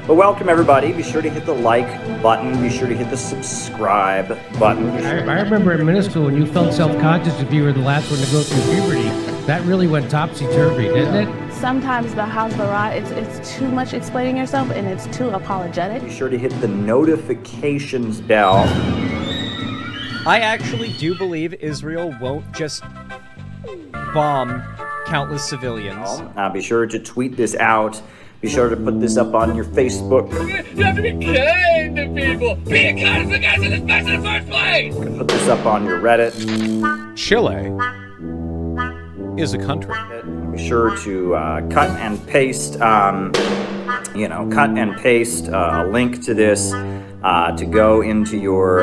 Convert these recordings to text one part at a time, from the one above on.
But welcome everybody. Be sure to hit the like button. Be sure to hit the subscribe button. I remember in middle school when you felt self-conscious if you were the last one to go through puberty. That really went topsy-turvy, didn't it? Sometimes the Hasbara, it's too much explaining yourself and it's too apologetic. Be sure to hit the notifications bell. I actually do believe Israel won't just bomb countless civilians. Be sure to tweet this out. Be sure to put this up on your Facebook. You have to be kind to people. Be kind to the guys in this mess in the first place. You can put this up on your Reddit. Chile is a country. Be sure to cut and paste, a link to this to go into your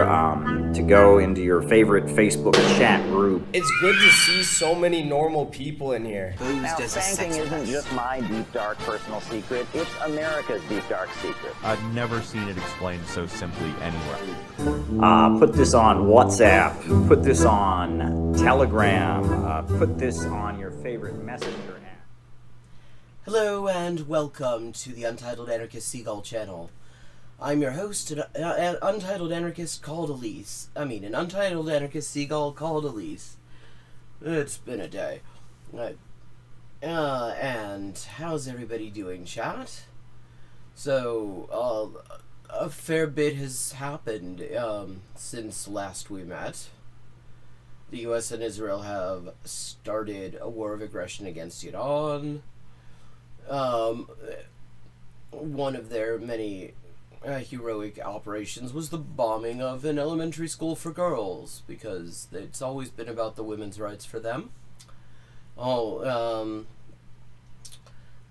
favorite Facebook chat group. It's good to see so many normal people in here. Now, spanking isn't just my deep, dark personal secret. It's America's deep, dark secret. I've never seen it explained so simply anywhere. Put this on WhatsApp. Put this on Telegram. Put this on your favorite messenger app. Hello and welcome to the Untitled Anarchist Seagull channel. I'm your host, an Untitled Anarchist called Elise. An Untitled Anarchist Seagull called Elise. It's been a day. And how's everybody doing, chat? So, a fair bit has happened since last we met. The US and Israel have started a war of aggression against Iran. One of their many heroic operations was the bombing of an elementary school for girls, because it's always been about the women's rights for them.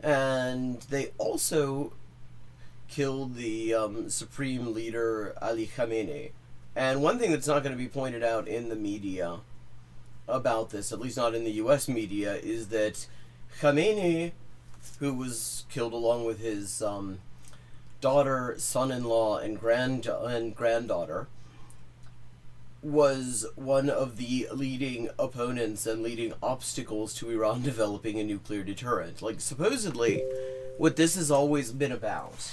And they also killed the supreme leader Ali Khamenei. And one thing that's not going to be pointed out in the media about this, at least not in the US media, is that Khamenei, who was killed along with his daughter, son-in-law, and granddaughter, was one of the leading opponents and leading obstacles to Iran developing a nuclear deterrent. Like, supposedly, what this has always been about.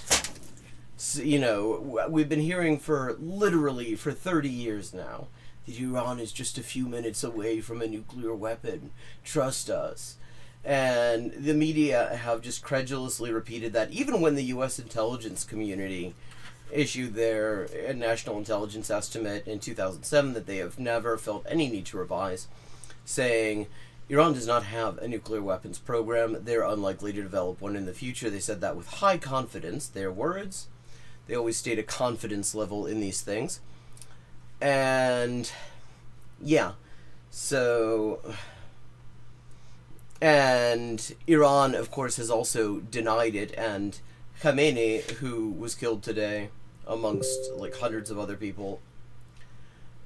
So, we've been hearing literally for 30 years now that Iran is just a few minutes away from a nuclear weapon. Trust us. And the media have just credulously repeated that, even when the U.S. intelligence community issued their national intelligence estimate in 2007 that they have never felt any need to revise, saying Iran does not have a nuclear weapons program. They're unlikely to develop one in the future. They said that with high confidence. Their words. They always state a confidence level in these things. And, yeah. So... And Iran, of course, has also denied it, and Khamenei, who was killed today, amongst hundreds of other people,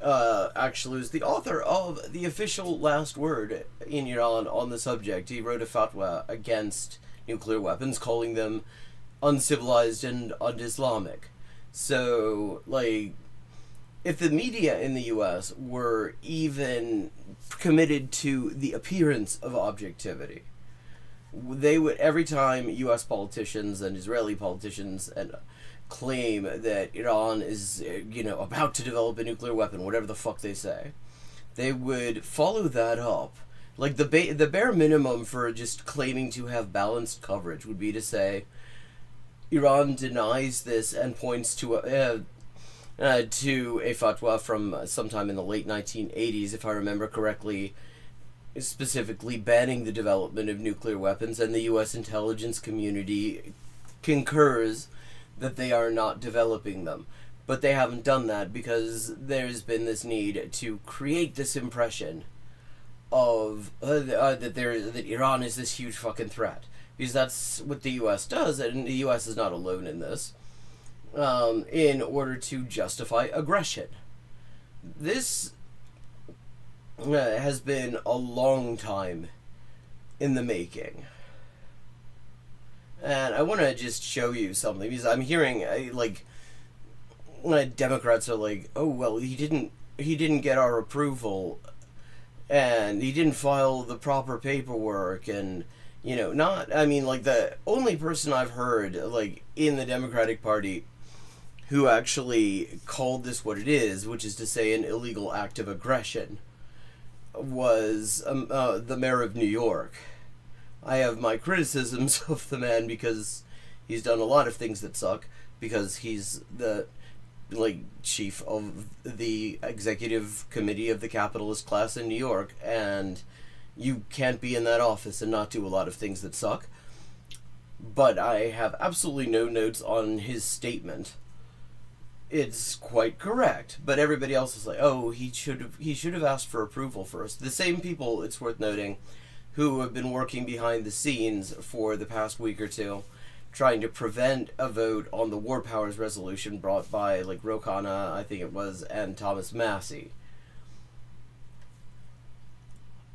actually was the author of the official last word in Iran on the subject. He wrote a fatwa against nuclear weapons, calling them uncivilized and un-Islamic. So, if the media in the US were even committed to the appearance of objectivity, they would, every time US politicians and Israeli politicians claim that Iran is, about to develop a nuclear weapon, whatever the fuck they say, they would follow that up. The bare minimum for just claiming to have balanced coverage would be to say, Iran denies this and points to a fatwa from sometime in the late 1980s, if I remember correctly, specifically banning the development of nuclear weapons, and the U.S. intelligence community concurs that they are not developing them. But they haven't done that because there's been this need to create this impression of that Iran is this huge fucking threat. Because that's what the U.S. does, and the U.S. is not alone in this. In order to justify aggression. This has been a long time in the making. And I want to just show you something, because I'm hearing, Democrats are like, oh, well, he didn't get our approval, and he didn't file the proper paperwork, and You know, not, I mean, like, the only person I've heard, like, in the Democratic Party who actually called this what it is, which is to say an illegal act of aggression, was the mayor of New York. I have my criticisms of the man because he's done a lot of things that suck, because he's the, like, chief of the executive committee of the capitalist class in New York, and you can't be in that office and not do a lot of things that suck. But I have absolutely no notes on his statement. It's quite correct, but everybody else is like, oh, he should have asked for approval first. The same people, it's worth noting, who have been working behind the scenes for the past week or two, trying to prevent a vote on the War Powers resolution brought by, like, Ro Khanna, I think it was, and Thomas Massie.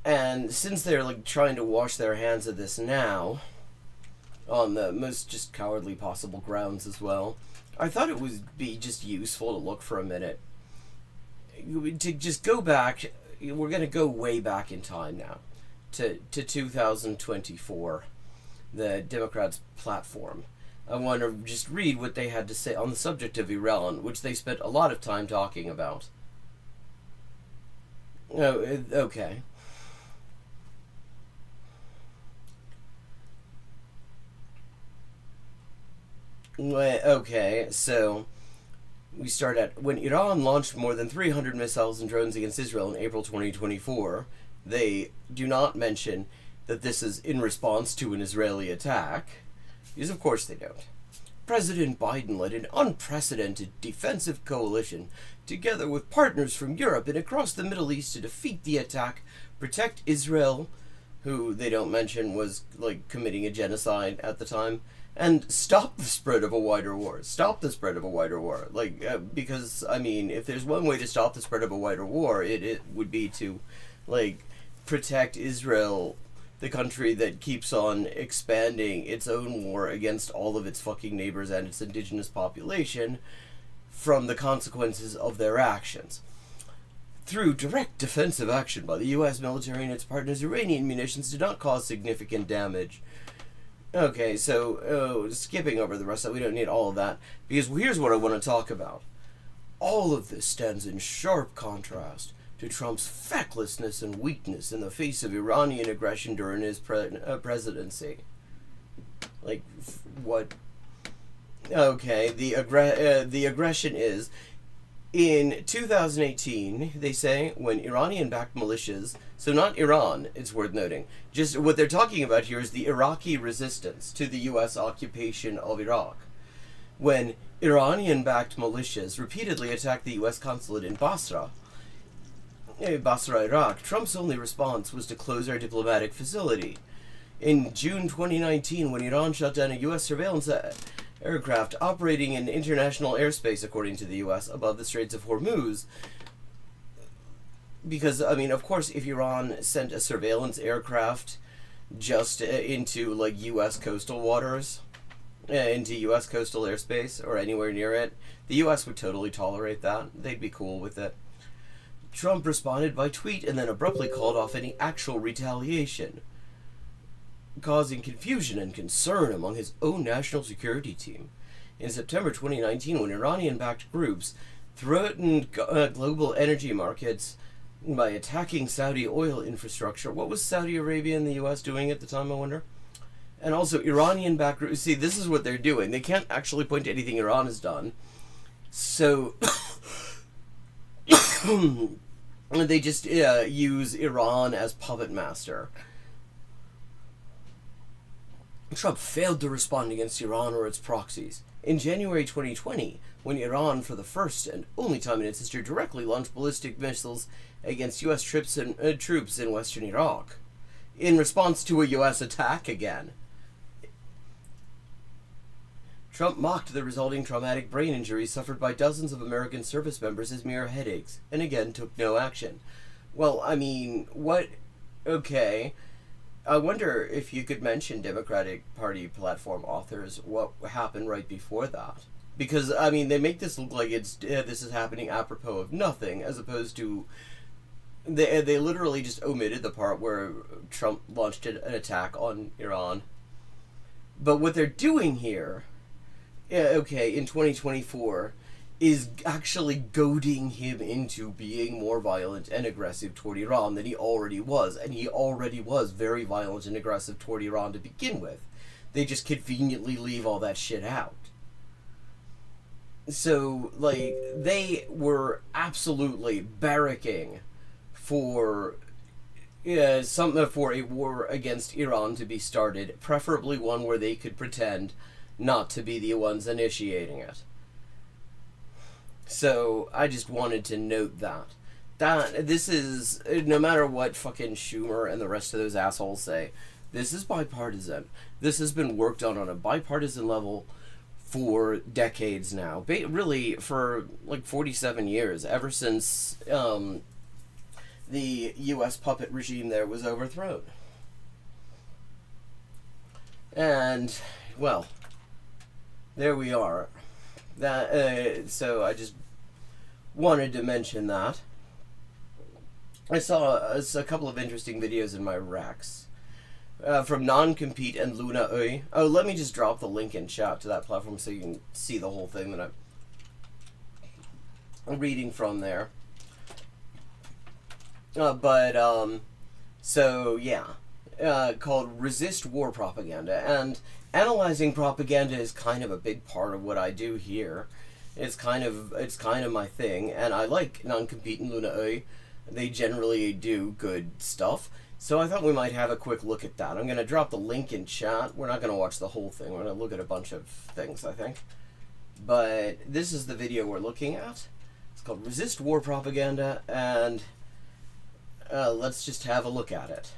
And since they're, like, trying to wash their hands of this now, on the most just cowardly possible grounds as well, I thought it would be just useful to look for a minute. To just go back, we're going to go way back in time now, to 2024, the Democrats' platform. I want to just read what they had to say on the subject of Iran, which they spent a lot of time talking about. Oh, okay. Okay, so we start at, when Iran launched more than 300 missiles and drones against Israel in April 2024, they do not mention that this is in response to an Israeli attack, because of course they don't. President Biden led an unprecedented defensive coalition, together with partners from Europe and across the Middle East, to defeat the attack, protect Israel, who they don't mention was, like, committing a genocide at the time, and stop the spread of a wider war. Stop the spread of a wider war. Like, because, I mean, if there's one way to stop the spread of a wider war, it would be to, like, protect Israel, the country that keeps on expanding its own war against all of its fucking neighbors and its indigenous population, from the consequences of their actions. Through direct defensive action by the U.S. military and its partners, Iranian munitions did not cause significant damage. Okay, so skipping over the rest of that, we don't need all of that, because here's what I want to talk about. All of this stands in sharp contrast to Trump's fecklessness and weakness in the face of Iranian aggression during his presidency. Like, what? Okay, the aggression is, in 2018, they say, when Iranian-backed militias, so not Iran, it's worth noting, just what they're talking about here is the Iraqi resistance to the U.S. occupation of Iraq. When Iranian-backed militias repeatedly attacked the U.S. consulate in Basra, Iraq, Trump's only response was to close our diplomatic facility. In June 2019, when Iran shot down a U.S. surveillance aircraft operating in international airspace, according to the U.S., above the Straits of Hormuz, because, I mean, of course, if Iran sent a surveillance aircraft just into, like, U.S. coastal waters, into U.S. coastal airspace, or anywhere near it, the U.S. would totally tolerate that. They'd be cool with it. Trump responded by tweet and then abruptly called off any actual retaliation, causing confusion and concern among his own national security team. In September 2019, when Iranian-backed groups threatened global energy markets by attacking Saudi oil infrastructure. What was Saudi Arabia and the U.S. doing at the time, I wonder? And also, Iranian-backed groups, see, this is what they're doing. They can't actually point to anything Iran has done. So, they just use Iran as puppet master. Trump failed to respond against Iran or its proxies. In January 2020, when Iran, for the first and only time in its history, directly launched ballistic missiles against U.S. troops in western Iraq, in response to a U.S. attack again. Trump mocked the resulting traumatic brain injuries suffered by dozens of American service members as mere headaches, and again took no action. Well, I mean, what? Okay. I wonder if you could mention Democratic Party platform authors what happened right before that. Because, I mean, they make this look like this is happening apropos of nothing, as opposed to They literally just omitted the part where Trump launched an attack on Iran. But what they're doing here, okay, in 2024, is actually goading him into being more violent and aggressive toward Iran than he already was. And he already was very violent and aggressive toward Iran to begin with. They just conveniently leave all that shit out. So, like, they were absolutely barracking for for a war against Iran to be started, preferably one where they could pretend not to be the ones initiating it. So, I just wanted to note that this is, no matter what fucking Schumer and the rest of those assholes say, this is bipartisan. This has been worked on a bipartisan level for decades now. Really, for like 47 years, ever since the U.S. puppet regime there was overthrown. And, well, there we are. So I just wanted to mention that. I saw a couple of interesting videos in my Rex. From Non-Compete and Luna Oy. Oh, let me just drop the link in chat to that platform so you can see the whole thing that I'm reading from there. So yeah, called Resist War Propaganda, and analyzing propaganda is kind of a big part of what I do here. It's kind of my thing, and I like Non-Compete and Luna Oy. They generally do good stuff. So I thought we might have a quick look at that. I'm going to drop the link in chat. We're not going to watch the whole thing. We're going to look at a bunch of things, I think. But this is the video we're looking at. It's called Resist War Propaganda, and let's just have a look at it.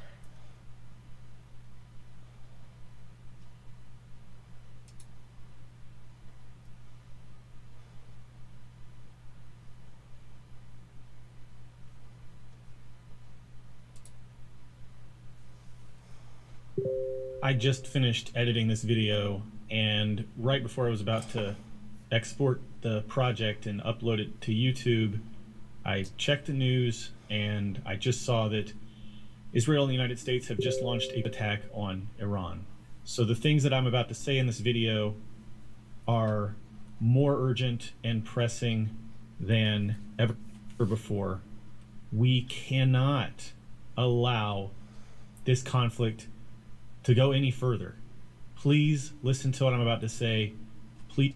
I just finished editing this video, and right before I was about to export the project and upload it to YouTube, I checked the news and I just saw that Israel and the United States have just launched an attack on Iran. So the things that I'm about to say in this video are more urgent and pressing than ever before. We cannot allow this conflict to go any further. Please listen to what I'm about to say. Please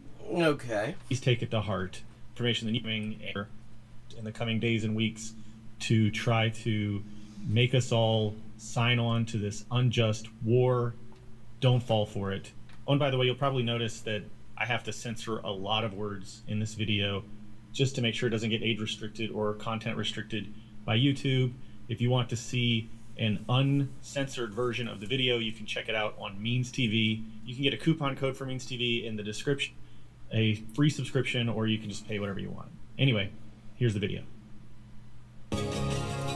take it to heart. Information that you're coming in the coming days and weeks to try to make us all sign on to this unjust war. Don't fall for it. Oh, and by the way, you'll probably notice that I have to censor a lot of words in this video just to make sure it doesn't get age restricted or content restricted by YouTube. If you want to see an uncensored version of the video, you can check it out on Means TV. You can get a coupon code for Means TV in the description, a free subscription, or you can just pay whatever you want. Anyway, here's the video.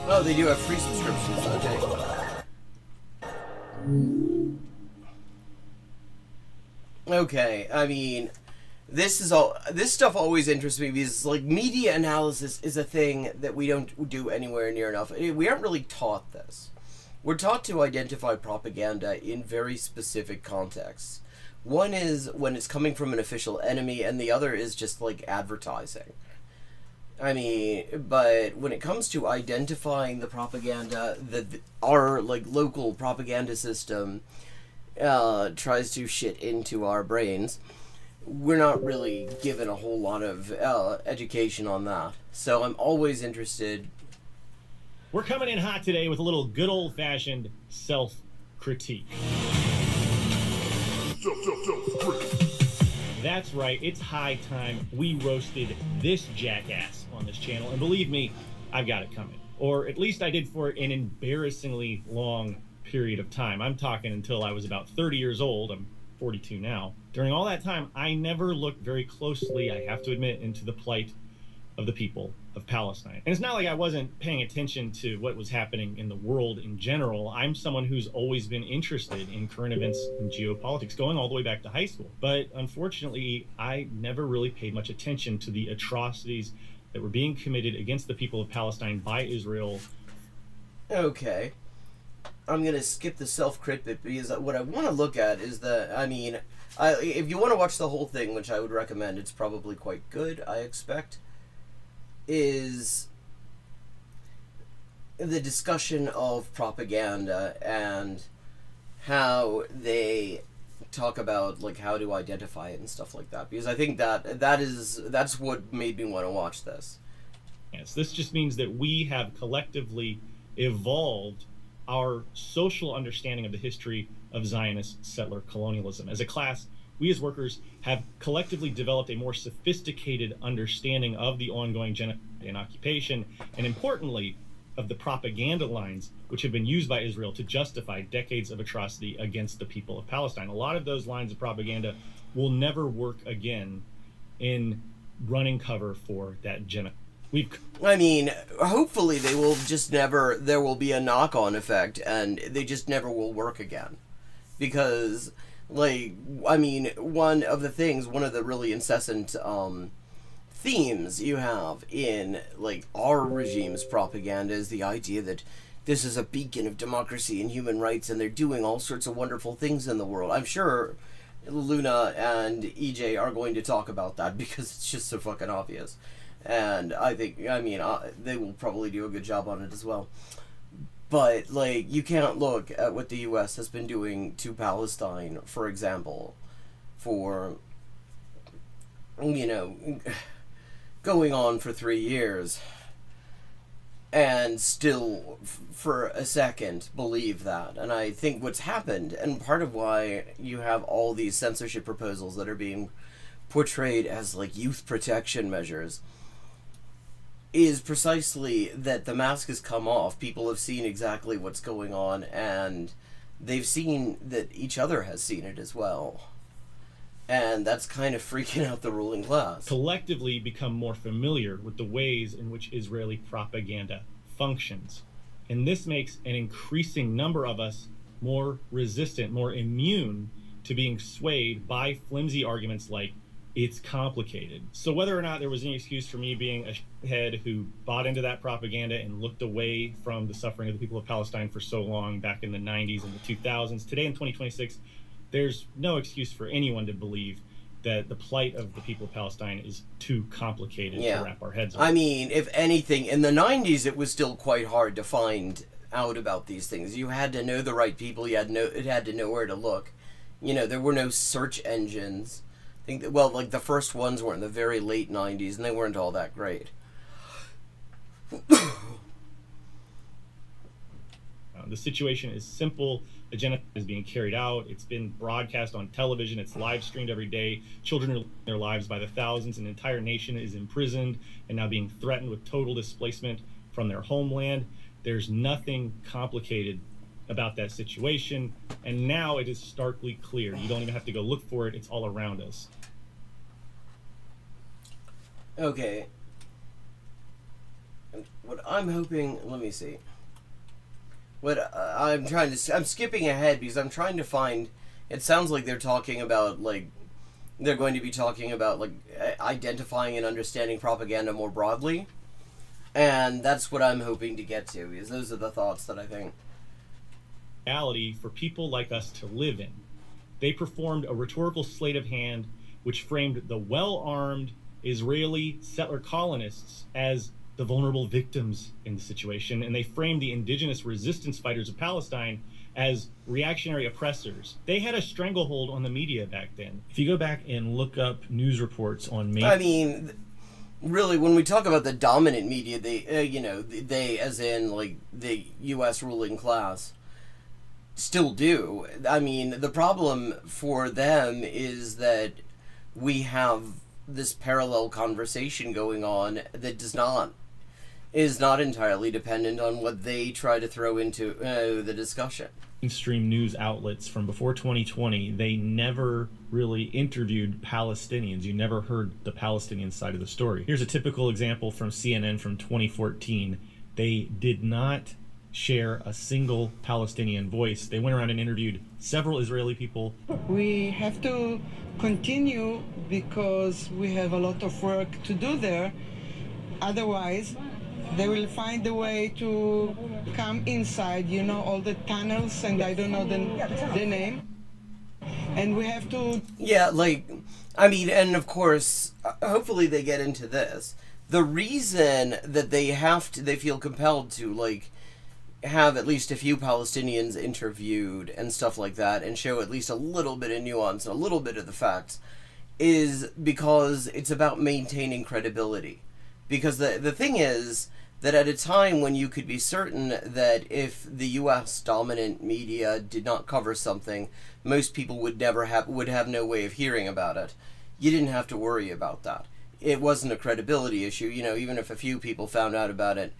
Oh, they do have free subscriptions, okay. Okay, I mean, this stuff always interests me because, like, media analysis is a thing that we don't do anywhere near enough. We aren't really taught this. We're taught to identify propaganda in very specific contexts. One is when it's coming from an official enemy, and the other is just, like, advertising. I mean, but when it comes to identifying the propaganda that our, like, local propaganda system tries to shit into our brains, we're not really given a whole lot of education on that. So I'm always interested. We're coming in hot today with a little good old-fashioned self-critique. That's right, it's high time we roasted this jackass on this channel, and believe me, I've got it coming. Or at least I did for an embarrassingly long period of time. I'm talking until I was about 30 years old. I'm 42 now. During all that time, I never looked very closely, I have to admit, into the plight of the people of Palestine. And it's not like I wasn't paying attention to what was happening in the world in general. I'm someone who's always been interested in current events and geopolitics, going all the way back to high school. But unfortunately, I never really paid much attention to the atrocities that were being committed against the people of Palestine by Israel Okay. I'm gonna skip the self-crit bit because what I want to look at is if you want to watch the whole thing, which I would recommend, it's probably quite good, I expect, is the discussion of propaganda and how they talk about like how to identify it and stuff like that, because I think that's what made me want to watch this. Yes, this just means that we have collectively evolved our social understanding of the history of Zionist settler colonialism. As a class, we as workers have collectively developed a more sophisticated understanding of the ongoing genocide and occupation, and importantly, of the propaganda lines which have been used by Israel to justify decades of atrocity against the people of Palestine. A lot of those lines of propaganda will never work again in running cover for that genocide. Hopefully they will just never, there will be a knock-on effect and they just never will work again. Because, one of the really incessant themes you have in, our regime's propaganda is the idea that this is a beacon of democracy and human rights and they're doing all sorts of wonderful things in the world. I'm sure Luna and EJ are going to talk about that because it's just so fucking obvious. And they will probably do a good job on it as well. But, you can't look at what the U.S. has been doing to Palestine, for example, for, going on for 3 years, and still, for a second, believe that. And I think what's happened, and part of why you have all these censorship proposals that are being portrayed as, youth protection measures, is precisely that the mask has come off. People have seen exactly what's going on, and they've seen that each other has seen it as well. And that's kind of freaking out the ruling class. Collectively become more familiar with the ways in which Israeli propaganda functions. And this makes an increasing number of us more resistant, more immune to being swayed by flimsy arguments like, it's complicated. So whether or not there was any excuse for me being a shithead who bought into that propaganda and looked away from the suffering of the people of Palestine for so long back in the 90s and the 2000s, today in 2026, there's no excuse for anyone to believe that the plight of the people of Palestine is too complicated to wrap our heads around. If anything, in the 90s it was still quite hard to find out about these things. You had to know the right people, it had to know where to look. There were no search engines. The first ones were in the very late 90s, and they weren't all that great. The situation is simple. A genocide is being carried out. It's been broadcast on television. It's live streamed every day. Children are losing their lives by the thousands. An entire nation is imprisoned and now being threatened with total displacement from their homeland. There's nothing complicated about that situation, and now it is starkly clear. You don't even have to go look for it. It's all around us. Okay. What I'm hoping, let me see. What I'm skipping ahead because I'm trying to find, it sounds like they're talking about, they're going to be talking about, identifying and understanding propaganda more broadly. And that's what I'm hoping to get to, because those are the thoughts that I think. Reality for people like us to live in. They performed a rhetorical sleight of hand which framed the well-armed Israeli settler colonists as the vulnerable victims in the situation, and they framed the indigenous resistance fighters of Palestine as reactionary oppressors. They had a stranglehold on the media back then. If you go back and look up news reports on really, when we talk about the dominant media, they as in, the U.S. ruling class, still do. The problem for them is that we have this parallel conversation going on that is not entirely dependent on what they try to throw into the discussion. Mainstream news outlets from before 2020, they never really interviewed Palestinians. You never heard the Palestinian side of the story. Here's a typical example from CNN from 2014. They did not share a single Palestinian voice. They went around and interviewed several Israeli people. We have to continue because we have a lot of work to do there. Otherwise, they will find a way to come inside, you know, all the tunnels, and I don't know the name. And we have to... Yeah, like, I mean, and of course, hopefully they get into this. The reason that they feel compelled to, like, have at least a few Palestinians interviewed and stuff like that, and show at least a little bit of nuance, a little bit of the facts, is because it's about maintaining credibility. Because the thing is that at a time when you could be certain that if the U.S. dominant media did not cover something, most people would have no way of hearing about it. You didn't have to worry about that. It wasn't a credibility issue. You know, even if a few people found out about it,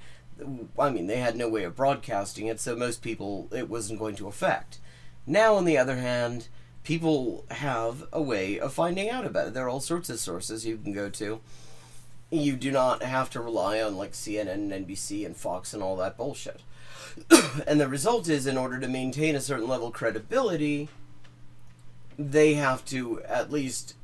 I mean, they had no way of broadcasting it, so most people it wasn't going to affect. Now, on the other hand, people have a way of finding out about it. There are all sorts of sources you can go to. You do not have to rely on like CNN and NBC and Fox and all that bullshit. And the result is, in order to maintain a certain level of credibility, they have to at least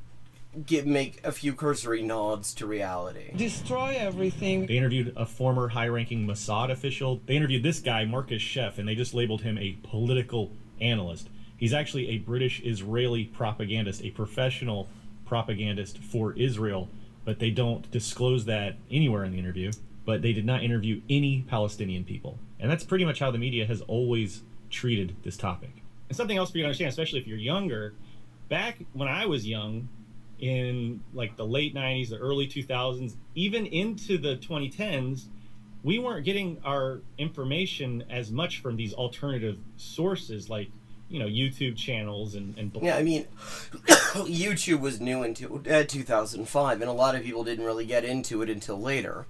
make a few cursory nods to reality. Destroy everything. They interviewed a former high-ranking Mossad official. They interviewed this guy, Marcus Sheff, and they just labeled him a political analyst. He's actually a British-Israeli propagandist, a professional propagandist for Israel, but they don't disclose that anywhere in the interview. But they did not interview any Palestinian people. And that's pretty much how the media has always treated this topic. And something else for you to understand, especially if you're younger, back when I was young, in like the late 90s, the early 2000s, even into the 2010s, we weren't getting our information as much from these alternative sources like, you know, YouTube channels and yeah, I mean, YouTube was new in 2005, and a lot of people didn't really get into it until later.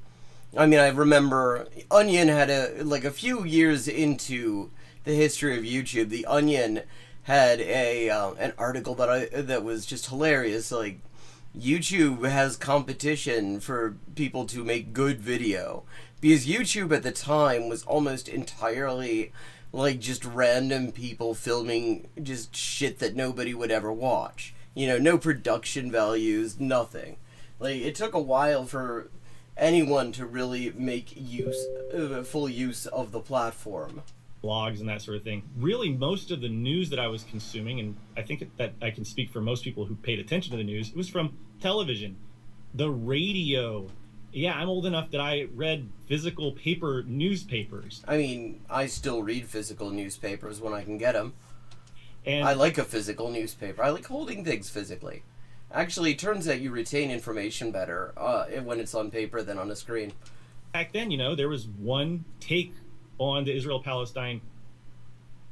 I mean, I remember Onion had a few years into the history of YouTube, the Onion had an article that was just hilarious. Like, YouTube has competition for people to make good video, because YouTube at the time was almost entirely like just random people filming just shit that nobody would ever watch. You know, no production values, nothing. Like, it took a while for anyone to really make full use of the platform. Blogs and that sort of thing. Really, most of the news that I was consuming, and I think that I can speak for most people who paid attention to the news, it was from television, the radio. Yeah, I'm old enough that I read physical paper newspapers. I mean, I still read physical newspapers when I can get them. And I like a physical newspaper. I like holding things physically. Actually, it turns out you retain information better when it's on paper than on a screen. Back then, you know, there was one take on the Israel-Palestine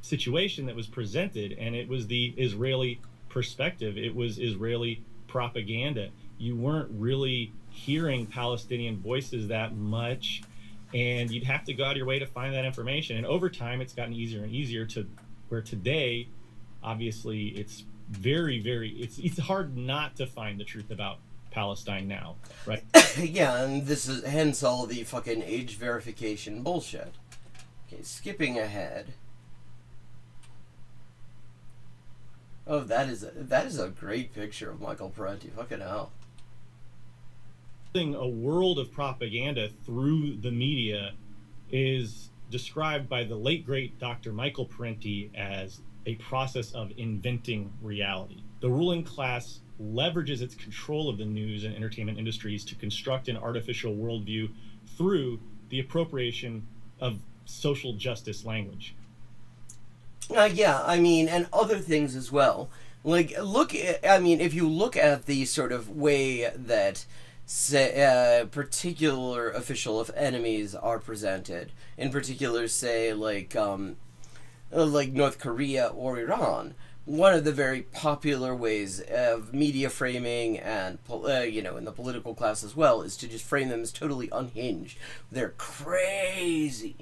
situation that was presented, and it was the Israeli perspective. It was Israeli propaganda. You weren't really hearing Palestinian voices that much, and you'd have to go out of your way to find that information. And over time, it's gotten easier and easier to where today, obviously, it's it's hard not to find the truth about Palestine now, right? Yeah, and this is hence all the fucking age verification bullshit. Okay, skipping ahead. Oh, that is a great picture of Michael Parenti. Fucking hell. A world of propaganda through the media is described by the late great Dr. Michael Parenti as a process of inventing reality. The ruling class leverages its control of the news and entertainment industries to construct an artificial worldview through the appropriation of social justice language. Yeah, I mean, and other things as well. Like, if you look at the sort of way that particular official enemies are presented, in particular, say, like North Korea or Iran, one of the very popular ways of media framing and, in the political class as well, is to just frame them as totally unhinged. They're crazy.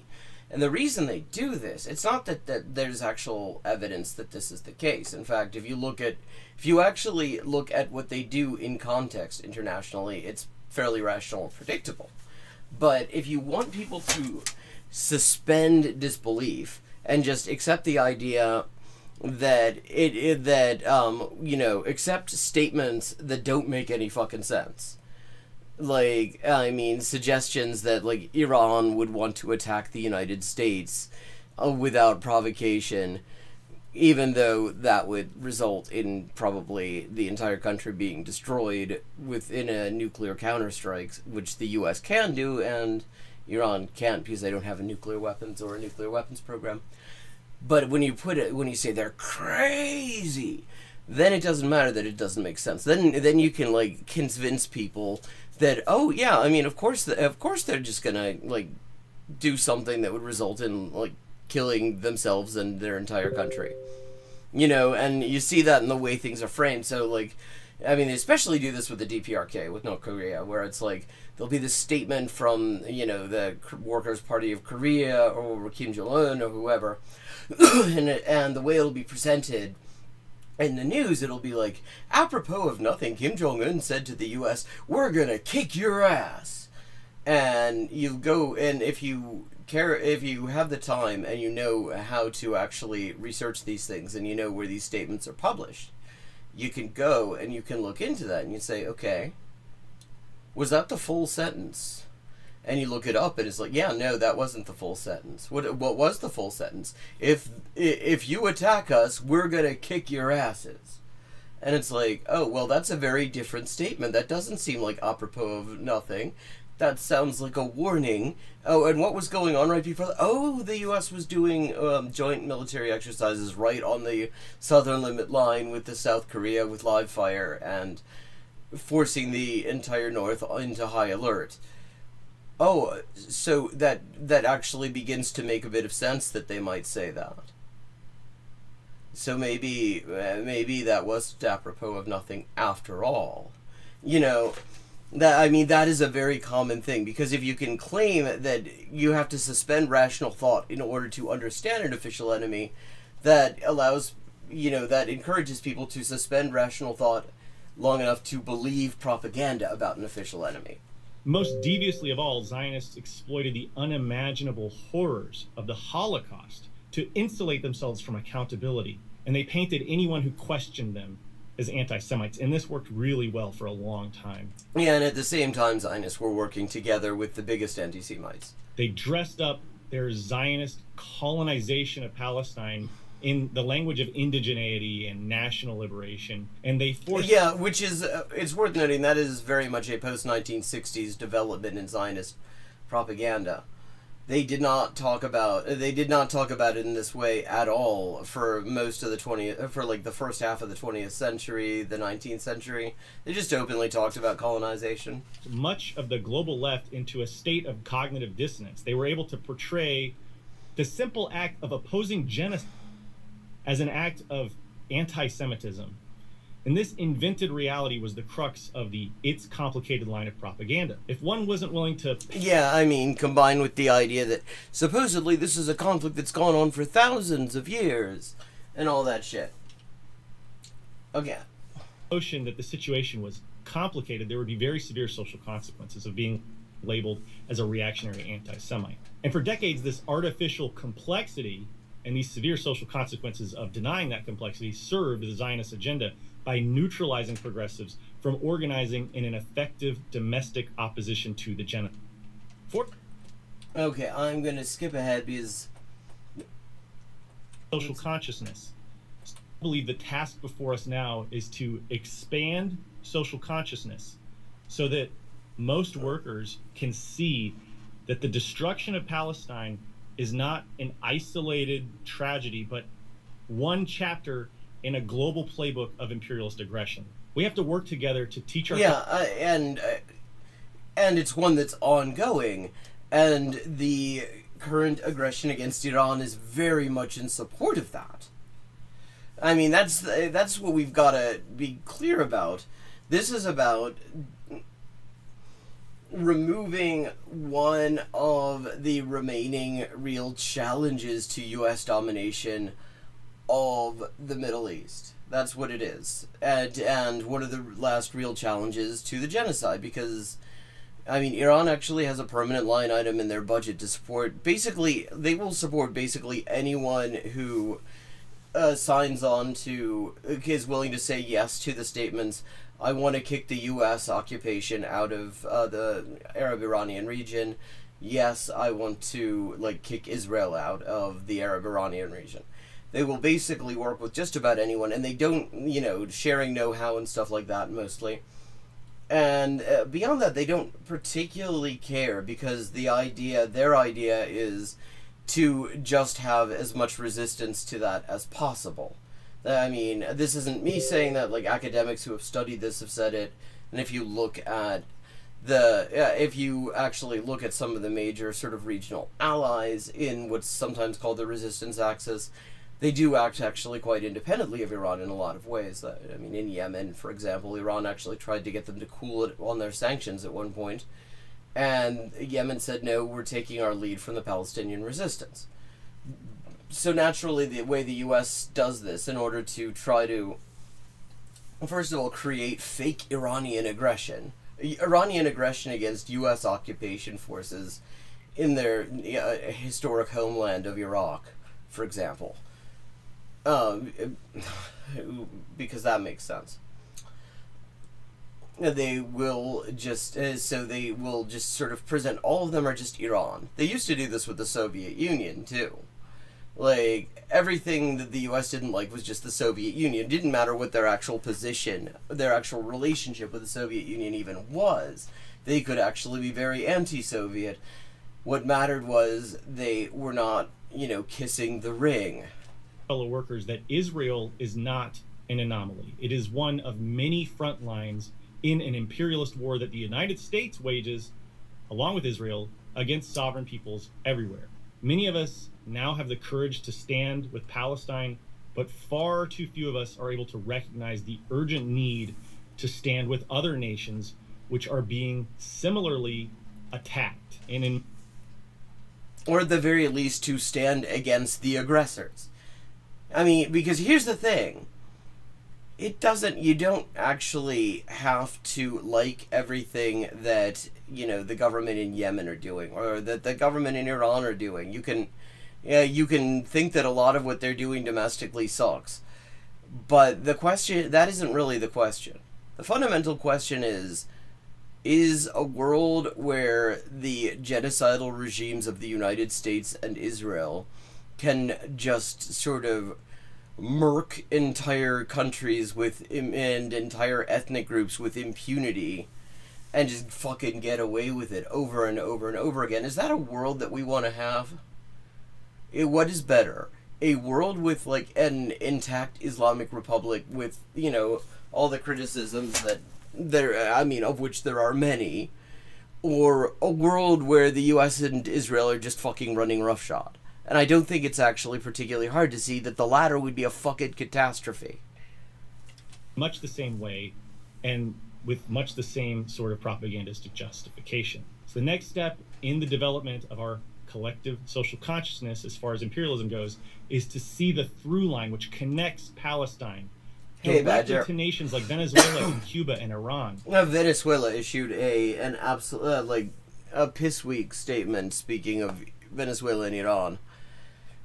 And the reason they do this, it's not that there's actual evidence that this is the case. In fact, if you actually look at what they do in context internationally, it's fairly rational and predictable. But if you want people to suspend disbelief and just accept the idea that accept statements that don't make any fucking sense, like, I mean, suggestions that, like, Iran would want to attack the United States without provocation, even though that would result in probably the entire country being destroyed within a nuclear counterstrike, which the U.S. can do, and Iran can't because they don't have a nuclear weapons or a nuclear weapons program. But when you say they're crazy, then it doesn't matter that it doesn't make sense. Then you can, like, convince people that, oh yeah, I mean, of course they're just gonna, like, do something that would result in, like, killing themselves and their entire country, you know. And you see that in the way things are framed. So, like, I mean, they especially do this with the DPRK, with North Korea, where it's like there'll be this statement from, you know, the Workers' Party of Korea or Kim Jong-un or whoever, and the way it'll be presented in the news, it'll be like, apropos of nothing, Kim Jong-un said to the U.S., "We're gonna kick your ass." And you go, and if you have the time and you know how to actually research these things and you know where these statements are published, you can go and you can look into that and you say, okay, was that the full sentence? And you look it up and it's like, yeah, no, that wasn't the full sentence. What was the full sentence? If you attack us, we're gonna kick your asses. And it's like, oh, well, that's a very different statement. That doesn't seem like apropos of nothing. That sounds like a warning. Oh, and what was going on right before that? Oh, the U.S. was doing joint military exercises right on the southern limit line with the South Korea with live fire and forcing the entire North into high alert. Oh, so that actually begins to make a bit of sense that they might say that. So maybe that was apropos of nothing after all. You know, that is a very common thing, because if you can claim that you have to suspend rational thought in order to understand an official enemy, that allows, you know, that encourages people to suspend rational thought long enough to believe propaganda about an official enemy. Most deviously of all, Zionists exploited the unimaginable horrors of the Holocaust to insulate themselves from accountability, and they painted anyone who questioned them as anti-Semites, and this worked really well for a long time. Yeah, and at the same time, Zionists were working together with the biggest anti-Semites. They dressed up their Zionist colonization of Palestine in the language of indigeneity and national liberation, and they forced... Yeah, which is, it's worth noting, that is very much a post-1960s development in Zionist propaganda. They did not talk about it in this way at all for most of the first half of the 20th century, the 19th century. They just openly talked about colonization. Much of the global left into a state of cognitive dissonance. They were able to portray the simple act of opposing genocide as an act of anti-Semitism. And this invented reality was the crux of the "it's complicated" line of propaganda. If one wasn't willing to... Yeah, I mean, combined with the idea that supposedly this is a conflict that's gone on for thousands of years, and all that shit. Okay. Notion that the situation was complicated, there would be very severe social consequences of being labeled as a reactionary anti-Semite. And for decades, this artificial complexity and these severe social consequences of denying that complexity served the Zionist agenda by neutralizing progressives from organizing in an effective domestic opposition to the genocide. Okay, I'm going to skip ahead because... Social consciousness. I believe the task before us now is to expand social consciousness so that most workers can see that the destruction of Palestine is not an isolated tragedy, but one chapter in a global playbook of imperialist aggression. We have to work together to teach our... Yeah, and it's one that's ongoing, and the current aggression against Iran is very much in support of that. I mean, that's what we've got to be clear about. This is about removing one of the remaining real challenges to U.S. domination of the Middle East. That's what it is. And one of the last real challenges to the genocide, because, I mean, Iran actually has a permanent line item in their budget to support, basically, they will support basically anyone who signs on to, is willing to say yes to the statements I want to kick the U.S. occupation out of the Arab-Iranian region. Yes, I want to, like, kick Israel out of the Arab-Iranian region. They will basically work with just about anyone, and they don't, you know, sharing know-how and stuff like that, mostly. And beyond that, they don't particularly care, because their idea is to just have as much resistance to that as possible. I mean, this isn't me saying that, like, academics who have studied this have said it, and if you look at if you actually look at some of the major sort of regional allies in what's sometimes called the resistance axis, they do act actually quite independently of Iran in a lot of ways. I mean, in Yemen, for example, Iran actually tried to get them to cool it on their sanctions at one point, and Yemen said, no, we're taking our lead from the Palestinian resistance. So naturally, the way the U.S. does this in order to try to, first of all, create fake Iranian aggression against U.S. occupation forces in their historic homeland of Iraq, for example. Because that makes sense. They will just sort of present all of them are just Iran. They used to do this with the Soviet Union too. Like, everything that the U.S. didn't like was just the Soviet Union. It didn't matter what their actual position, their actual relationship with the Soviet Union even was. They could actually be very anti-Soviet. What mattered was they were not, you know, kissing the ring. Fellow workers, that Israel is not an anomaly. It is one of many front lines in an imperialist war that the United States wages, along with Israel, against sovereign peoples everywhere. Many of us now have the courage to stand with Palestine, but far too few of us are able to recognize the urgent need to stand with other nations which are being similarly attacked. Or at the very least to stand against the aggressors. I mean, because here's the thing. You don't actually have to like everything that, you know, the government in Yemen are doing, or that the government in Iran are doing. You can think that a lot of what they're doing domestically sucks. But that isn't really the question. The fundamental question is a world where the genocidal regimes of the United States and Israel can just sort of murk entire countries and entire ethnic groups with impunity and just fucking get away with it over and over and over again. Is that a world that we want to have? What is better? A world with, like, an intact Islamic Republic with, you know, all the criticisms that of which there are many, or a world where the US and Israel are just fucking running roughshod? And I don't think it's actually particularly hard to see that the latter would be a fucking catastrophe. Much the same way, and with much the same sort of propagandistic justification. So the next step in the development of our collective social consciousness, as far as imperialism goes, is to see the through line which connects Palestine directly to nations like Venezuela and Cuba and Iran. Venezuela issued an absolute a piss weak statement, speaking of Venezuela and Iran,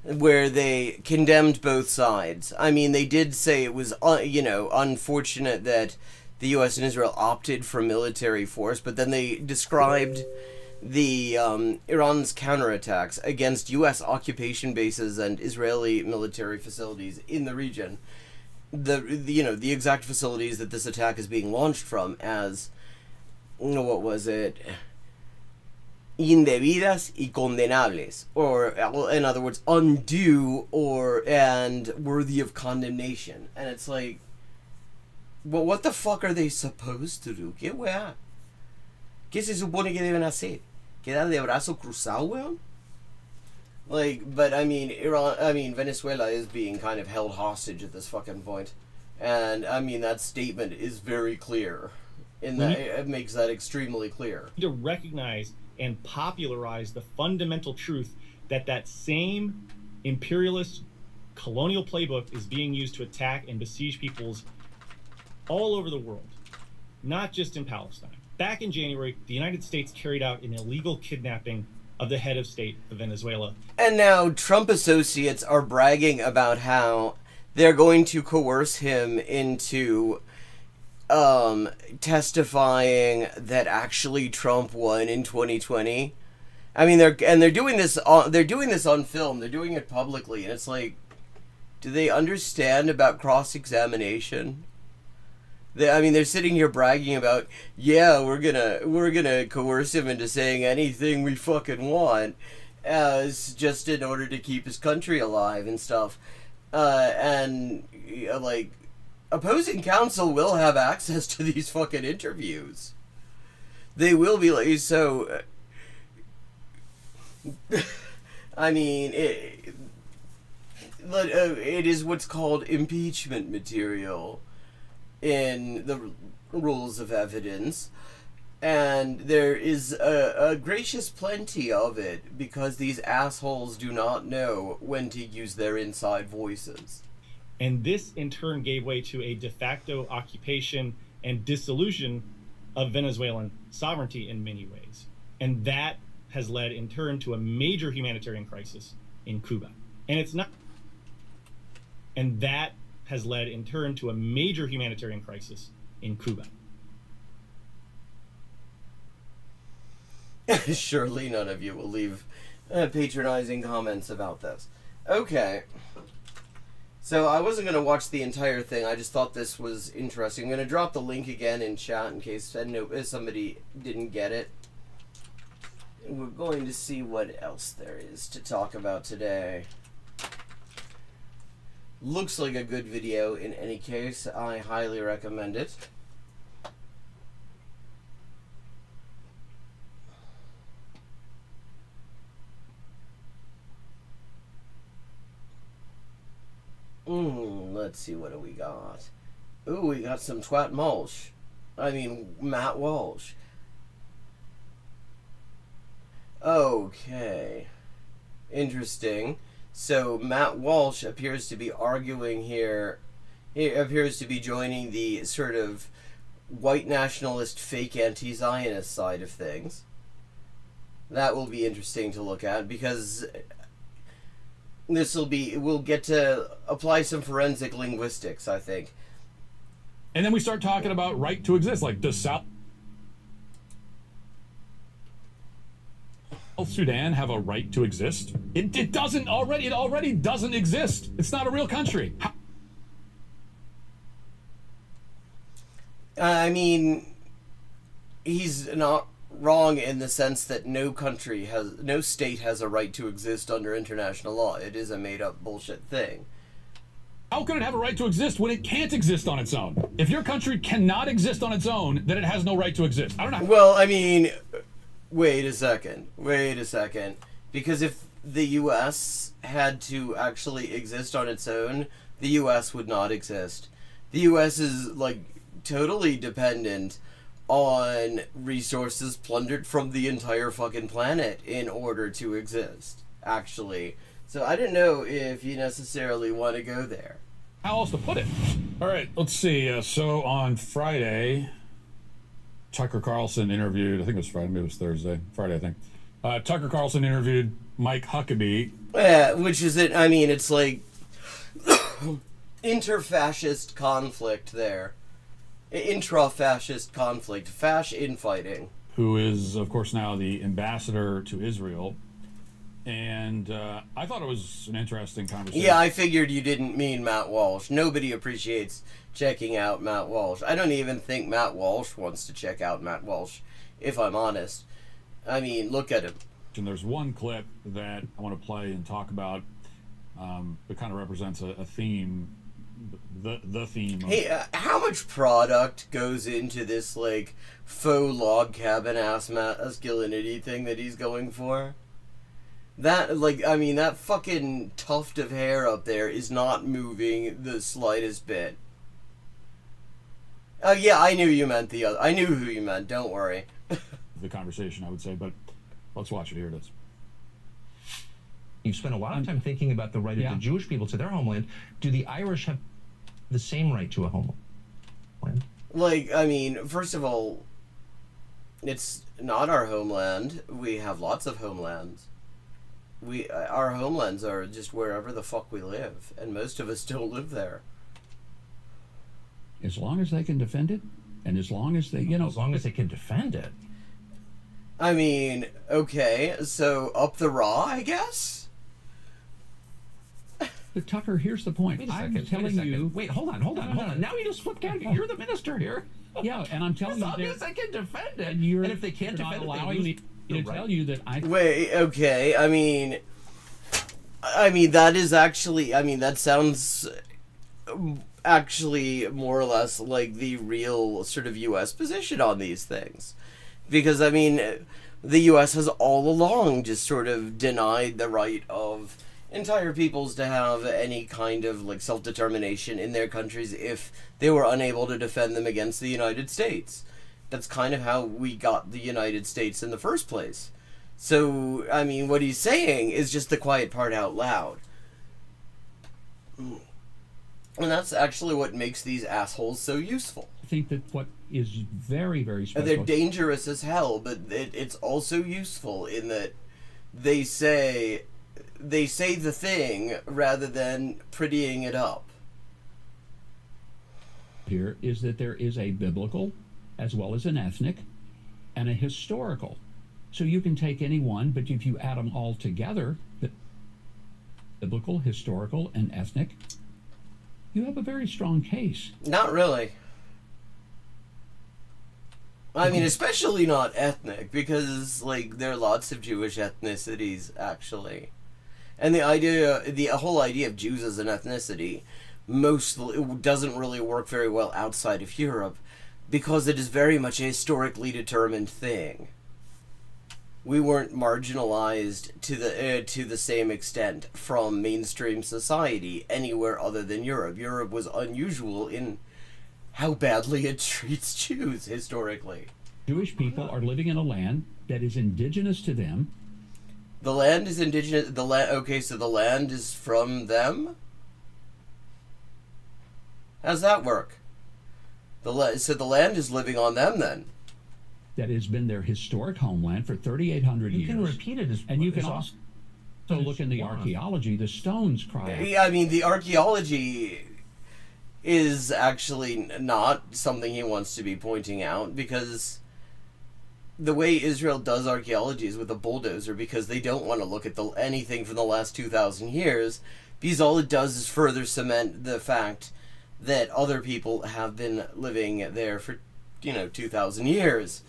where they condemned both sides. I mean, they did say it was, unfortunate that the U.S. and Israel opted for military force, but then they described the Iran's counterattacks against U.S. occupation bases and Israeli military facilities in the region, the exact facilities that this attack is being launched from, as, what was it? Indebidas y condenables, or in other words, undue and worthy of condemnation. And it's like, well, what the fuck are they supposed to do? ¿Qué weá? ¿Qué se supone que deben hacer? ¿Quedar de brazo cruzado, weón? But Venezuela is being kind of held hostage at this fucking point. And, that statement is very clear. It makes that extremely clear. To recognize and popularize the fundamental truth that same imperialist colonial playbook is being used to attack and besiege peoples all over the world, not just in Palestine. Back in January, the United States carried out an illegal kidnapping of the head of state of Venezuela. And now Trump associates are bragging about how they're going to coerce him into testifying that actually Trump won in 2020. I mean, they're doing this on film. They're doing it publicly, and it's like, do they understand about cross-examination? They're sitting here bragging about, yeah, we're gonna coerce him into saying anything we fucking want, as just in order to keep his country alive and stuff. Like, opposing counsel will have access to these fucking interviews. They will be like, so. I mean, it is what's called impeachment material in the rules of evidence, and there is a gracious plenty of it because these assholes do not know when to use their inside voices. And this in turn gave way to a de facto occupation and dissolution of Venezuelan sovereignty in many ways. And that has led in turn to a major humanitarian crisis in Cuba. And that has led in turn to a major humanitarian crisis in Cuba. Surely none of you will leave patronizing comments about this. Okay. So I wasn't going to watch the entire thing. I just thought this was interesting. I'm going to drop the link again in chat in case somebody didn't get it. We're going to see what else there is to talk about today. Looks like a good video in any case. I highly recommend it. Let's see, what do we got? Ooh, we got some Matt Walsh. Okay. Interesting. So Matt Walsh appears to be arguing here. He appears to be joining the sort of white nationalist, fake anti-Zionist side of things. That will be interesting to look at because we'll get to apply some forensic linguistics, I think. And then we start talking about right to exist, like does South Sudan have a right to exist? It doesn't already. It already doesn't exist. It's not a real country. I mean, he's not wrong in the sense that no state has a right to exist under international law. It is a made-up bullshit thing. How can it have a right to exist when it can't exist on its own? If your country cannot exist on its own, then it has no right to exist. I don't know. Well, I mean, wait a second. Because if the U.S. had to actually exist on its own, the U.S. would not exist. The U.S. is, like, totally dependent on resources plundered from the entire fucking planet in order to exist, actually. So I don't know if you necessarily want to go there. How else to put it? All right, let's see. So on Friday, Tucker Carlson interviewed, I think it was Friday, maybe it was Thursday. Friday, I think. Tucker Carlson interviewed Mike Huckabee. Yeah, which is it. I mean, it's like inter-fascist conflict there. Intra-fascist conflict. Fash infighting. Who is, of course, now the ambassador to Israel. And I thought it was an interesting conversation. Yeah, I figured you didn't mean Matt Walsh. Nobody appreciates checking out Matt Walsh. I don't even think Matt Walsh wants to check out Matt Walsh, if I'm honest. I mean, look at him. And there's one clip that I want to play and talk about that kind of represents a theme, the theme. Hey, how much product goes into this, like, faux log cabin ass masculinity thing that he's going for? That, like, I mean, that fucking tuft of hair up there is not moving the slightest bit. Oh, yeah, I knew you meant the other. I knew who you meant, don't worry. The conversation, I would say, but let's watch it. Here it is. You've spent a lot of time thinking about the right of the Jewish people to their homeland. Do the Irish have the same right to a homeland? Like, I mean, first of all, it's not our homeland. We have lots of homelands. Our homelands are just wherever the fuck we live, and most of us don't live there. As long as they can defend it, And as long as they, you know, as long as they can defend it. I mean, okay, so up the raw, I guess? But Tucker, here's the point. I'm telling you. Wait, hold on. Now you just flipped category. You're the minister here. Yeah, and I'm telling you, as long as they can defend it. And if they can't defend it, allowing me to tell you that I. Wait, okay. I mean, that is actually. I mean, that sounds actually more or less like the real sort of U.S. position on these things, because I mean, the U.S. has all along just sort of denied the right of entire peoples to have any kind of like self-determination in their countries if they were unable to defend them against the United States. That's kind of how we got the United States in the first place. So, I mean, what he's saying is just the quiet part out loud. And that's actually what makes these assholes so useful. I think that what is very, very special. And they're dangerous as hell, but it's also useful in that they say the thing rather than prettying it up. Here is that there is a biblical as well as an ethnic and a historical. So you can take any one, but if you add them all together, the biblical, historical, and ethnic, you have a very strong case. Not really. I mean, especially not ethnic, because like there are lots of Jewish ethnicities actually. And the whole idea of Jews as an ethnicity mostly doesn't really work very well outside of Europe because it is very much a historically determined thing. We weren't marginalized to the same extent from mainstream society anywhere other than Europe. Europe was unusual in how badly it treats Jews historically. Jewish people are living in a land that is indigenous to them. The land is indigenous. Okay, so the land is from them? How's that work? So the land is living on them then? That has been their historic homeland for 3,800 years. You can repeat it and you can also look in the archaeology. The stones cry out. Yeah, I mean, the archaeology is actually not something he wants to be pointing out, because the way Israel does archaeology is with a bulldozer, because they don't want to look at anything from the last 2,000 years, because all it does is further cement the fact that other people have been living there for, 2,000 years.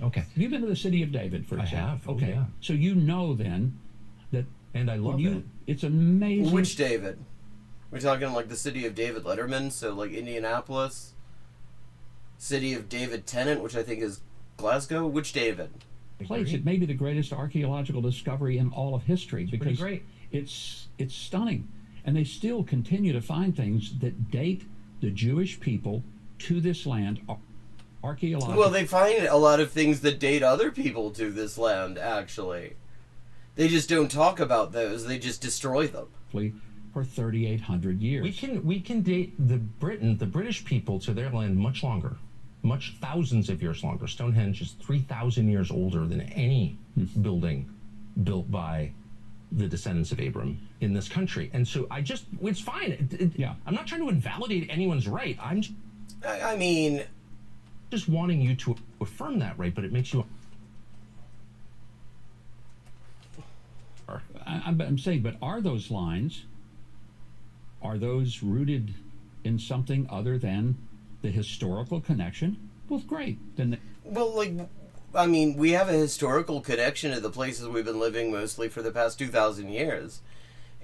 Okay. Have you been to the city of David, for example? I have. Okay. Yeah. So you know then that... And I love it. It's amazing. Which David? We're talking like the city of David Letterman, so like Indianapolis. City of David Tennant, which I think is Glasgow. Which David? Place. It may be the greatest archaeological discovery in all of history, because great. It's stunning. And they still continue to find things that date the Jewish people to this land archaeologically. Well, they find a lot of things that date other people to this land, actually. They just don't talk about those, they just destroy them. For 3,800 years. We can date the British people to their land much longer. Much thousands of years longer. Stonehenge is 3,000 years older than any building built by the descendants of Abram in this country. And so it's fine. Yeah. I'm not trying to invalidate anyone's right. I mean, just wanting you to affirm that right, but it makes you... I'm saying, but are those lines, are those rooted in something other than the historical connection? Well, great. Then we have a historical connection to the places we've been living mostly for the past 2,000 years.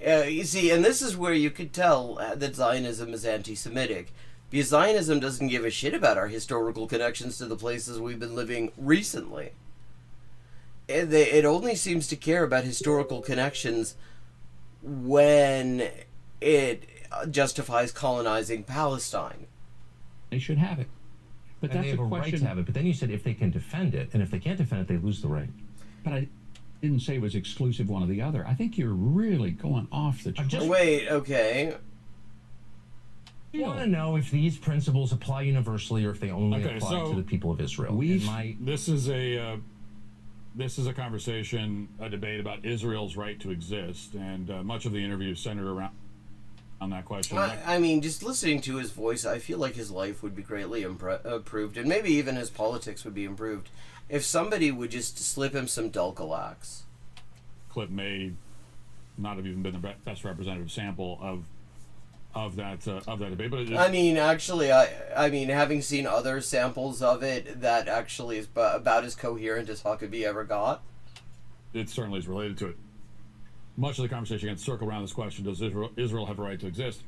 You see, and this is where you could tell that Zionism is anti-Semitic. Because Zionism doesn't give a shit about our historical connections to the places we've been living recently. It only seems to care about historical connections when it justifies colonizing Palestine. They should have it. But and they have a right to have it. But then you said if they can defend it, and if they can't defend it, they lose the right. But I didn't say it was exclusive one or the other. I think you're really going off the... Wait, okay. I want to know if these principles apply universally or if they only apply to the people of Israel. This is a conversation, a debate about Israel's right to exist, and much of the interview centered on that question. I mean, just listening to his voice, I feel like his life would be greatly improved, and maybe even his politics would be improved if somebody would just slip him some Dulcolax. Clip may not have even been the best representative sample of that debate, but I mean, actually, I mean, having seen other samples of it, that actually is about as coherent as Huckabee ever got. It certainly is related to it. Much of the conversation can circle around this question: does Israel have a right to exist?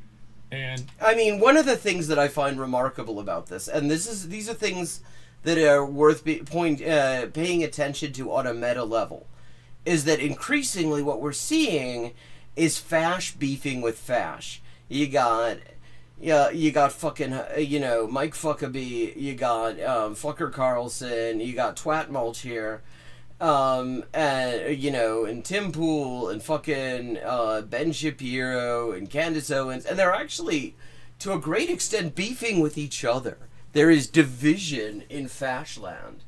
And I mean, one of the things that I find remarkable about this, and these are things that are worth paying attention to on a meta level, is that increasingly what we're seeing is Fash beefing with Fash. You got fucking, Mike Fuckabee, you got Fucker Carlson, you got Twat Mulch here, and Tim Pool and fucking Ben Shapiro and Candace Owens, and they're actually, to a great extent, beefing with each other. There is division in Fashland.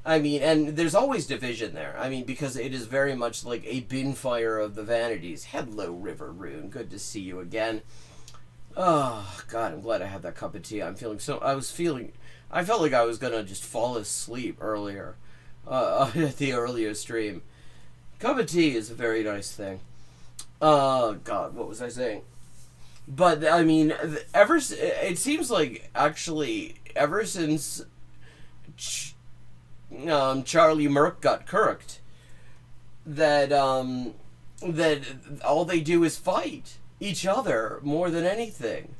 I mean, and there's always division there. I mean, because it is very much like a bin fire of the vanities. Hello, River Rune. Good to see you again. Oh, God, I'm glad I had that cup of tea. I felt like I was going to just fall asleep earlier, at the earlier stream. Cup of tea is a very nice thing. God, what was I saying? But, I mean, it seems like, actually, ever since Charlie Merck got kirked, that all they do is fight each other more than anything.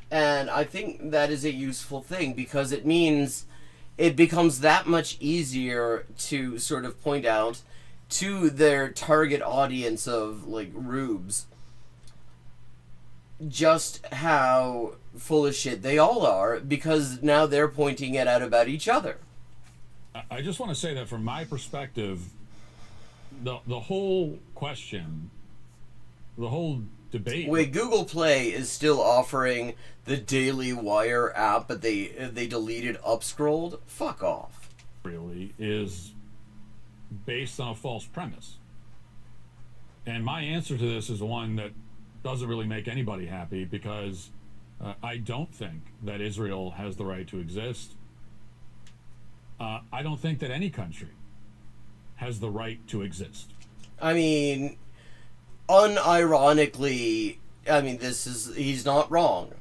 And I think that is a useful thing, because it means it becomes that much easier to sort of point out to their target audience of, like, rubes just how full of shit they all are, because now they're pointing it out about each other. I just want to say that from my perspective, the whole question, the whole debate... Wait, Google Play is still offering the Daily Wire app, but they deleted Upscrolled? Fuck off. Really is based on a false premise. And my answer to this is one that doesn't really make anybody happy, because I don't think that Israel has the right to exist. I don't think that any country has the right to exist. I mean, unironically, he's not wrong.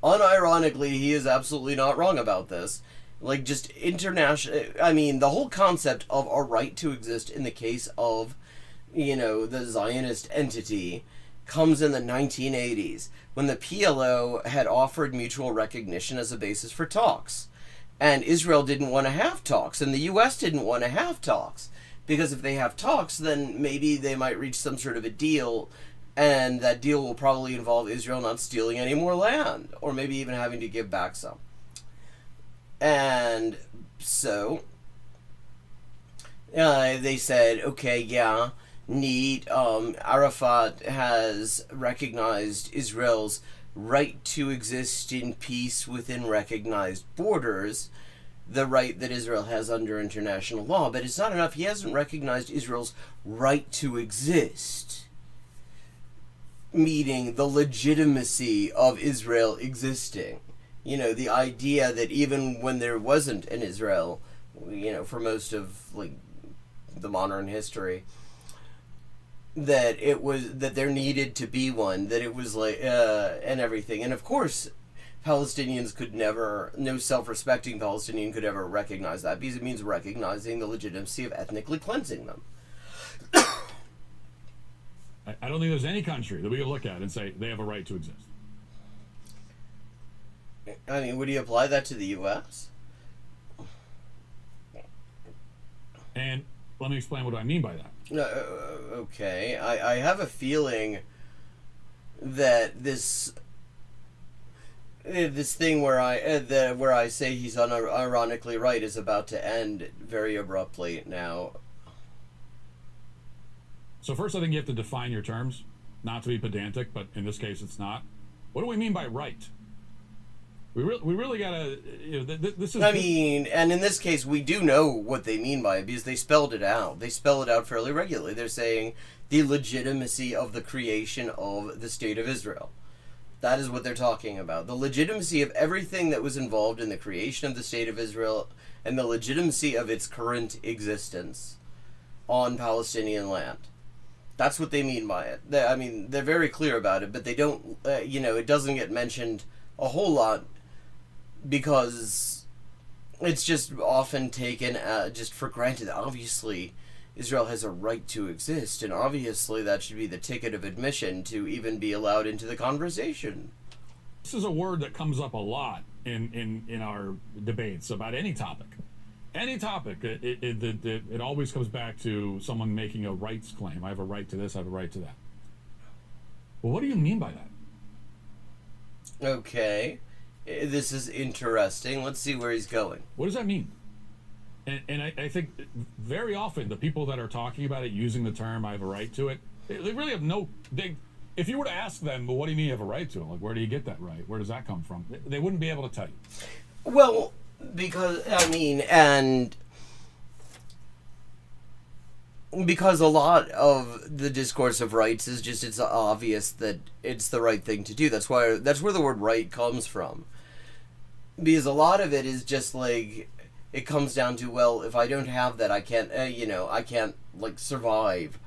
Unironically, he is absolutely not wrong about this. Like, just international, the whole concept of a right to exist in the case of, the Zionist entity comes in the 1980s, when the PLO had offered mutual recognition as a basis for talks. And Israel didn't want to have talks, and the U.S. didn't want to have talks. Because if they have talks, then maybe they might reach some sort of a deal, and that deal will probably involve Israel not stealing any more land, or maybe even having to give back some. And so they said, okay, yeah, neat. Arafat has recognized Israel's right to exist in peace within recognized borders, the right that Israel has under international law. But it's not enough. He hasn't recognized Israel's right to exist, meaning the legitimacy of Israel existing. The idea that even when there wasn't an Israel, for most of, like, the modern history, that there needed to be one, that it was like, and everything. And of course, Palestinians could never, no self-respecting Palestinian could ever recognize that, because it means recognizing the legitimacy of ethnically cleansing them. I don't think there's any country that we can look at and say they have a right to exist. Would you apply that to the U.S.? And let me explain what I mean by that. Okay, I have a feeling that this thing where I say he's unironically right is about to end very abruptly now. So first, I think you have to define your terms, not to be pedantic, but in this case, it's not. What do we mean by right? We really gotta. This is. And in this case, we do know what they mean by it, because they spelled it out. They spell it out fairly regularly. They're saying the legitimacy of the creation of the State of Israel. That is what they're talking about. The legitimacy of everything that was involved in the creation of the State of Israel and the legitimacy of its current existence on Palestinian land. That's what they mean by it. They're very clear about it, but they don't, it doesn't get mentioned a whole lot because it's just often taken just for granted. Obviously, Israel has a right to exist, and obviously that should be the ticket of admission to even be allowed into the conversation. This is a word that comes up a lot in our debates about any topic. Any topic, it always comes back to someone making a rights claim. I have a right to this, I have a right to that. Well, what do you mean by that? Okay. This is interesting. Let's see where he's going. What does that mean? And I think very often the people that are talking about it, using the term "I have a right to it," they really have no. If you were to ask them, "Well, what do you mean you have a right to it? Like, where do you get that right? Where does that come from?" They wouldn't be able to tell you. Well, because because a lot of the discourse of rights is just it's obvious that it's the right thing to do. That's where the word right comes from. Because a lot of it is just like it comes down to, well, if I don't have that, I can't I can't like survive.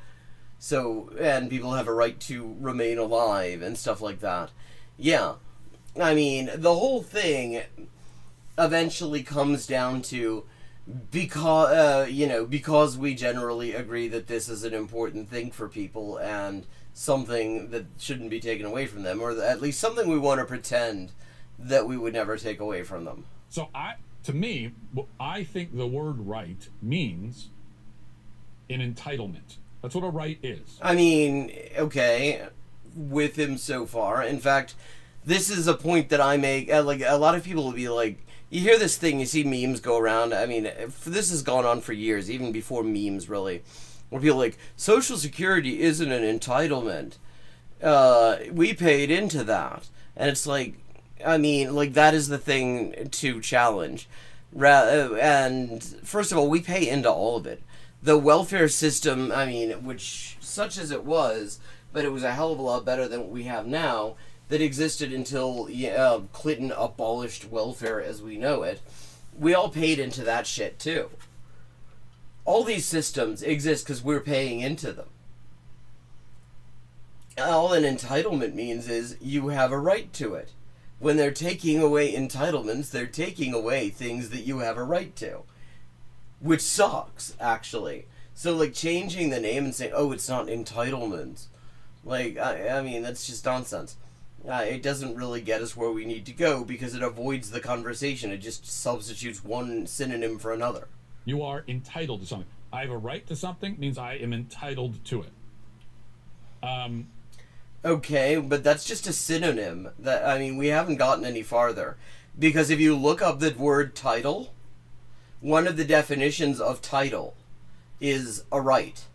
So, and people have a right to remain alive and stuff like that. Yeah. I mean, the whole thing eventually comes down to because we generally agree that this is an important thing for people and something that shouldn't be taken away from them, or at least something we want to pretend that we would never take away from them. So to me, I think the word right means an entitlement. That's what a right is. I mean, okay, with him so far. In fact, this is a point that I make. Like, a lot of people will be like, you hear this thing, you see memes go around. I mean, this has gone on for years, even before memes, really. Where people are like, Social Security isn't an entitlement. We paid into that. And it's like, I mean, like, that is the thing to challenge. And first of all, we pay into all of it. The welfare system, I mean, which, such as it was, but it was a hell of a lot better than what we have now, that existed until Clinton abolished welfare as we know it. We all paid into that shit, too. All these systems exist because we're paying into them. All an entitlement means is you have a right to it. When they're taking away entitlements, they're taking away things that you have a right to. Which sucks, actually. So, like, changing the name and saying, oh, it's not entitlements. Like, I mean, that's just nonsense. It doesn't really get us where we need to go because it avoids the conversation. It just substitutes one synonym for another. You are entitled to something. I have a right to something means I am entitled to it. Okay, but that's just a synonym. I mean, we haven't gotten any farther. Because if you look up the word title, one of the definitions of title is a right.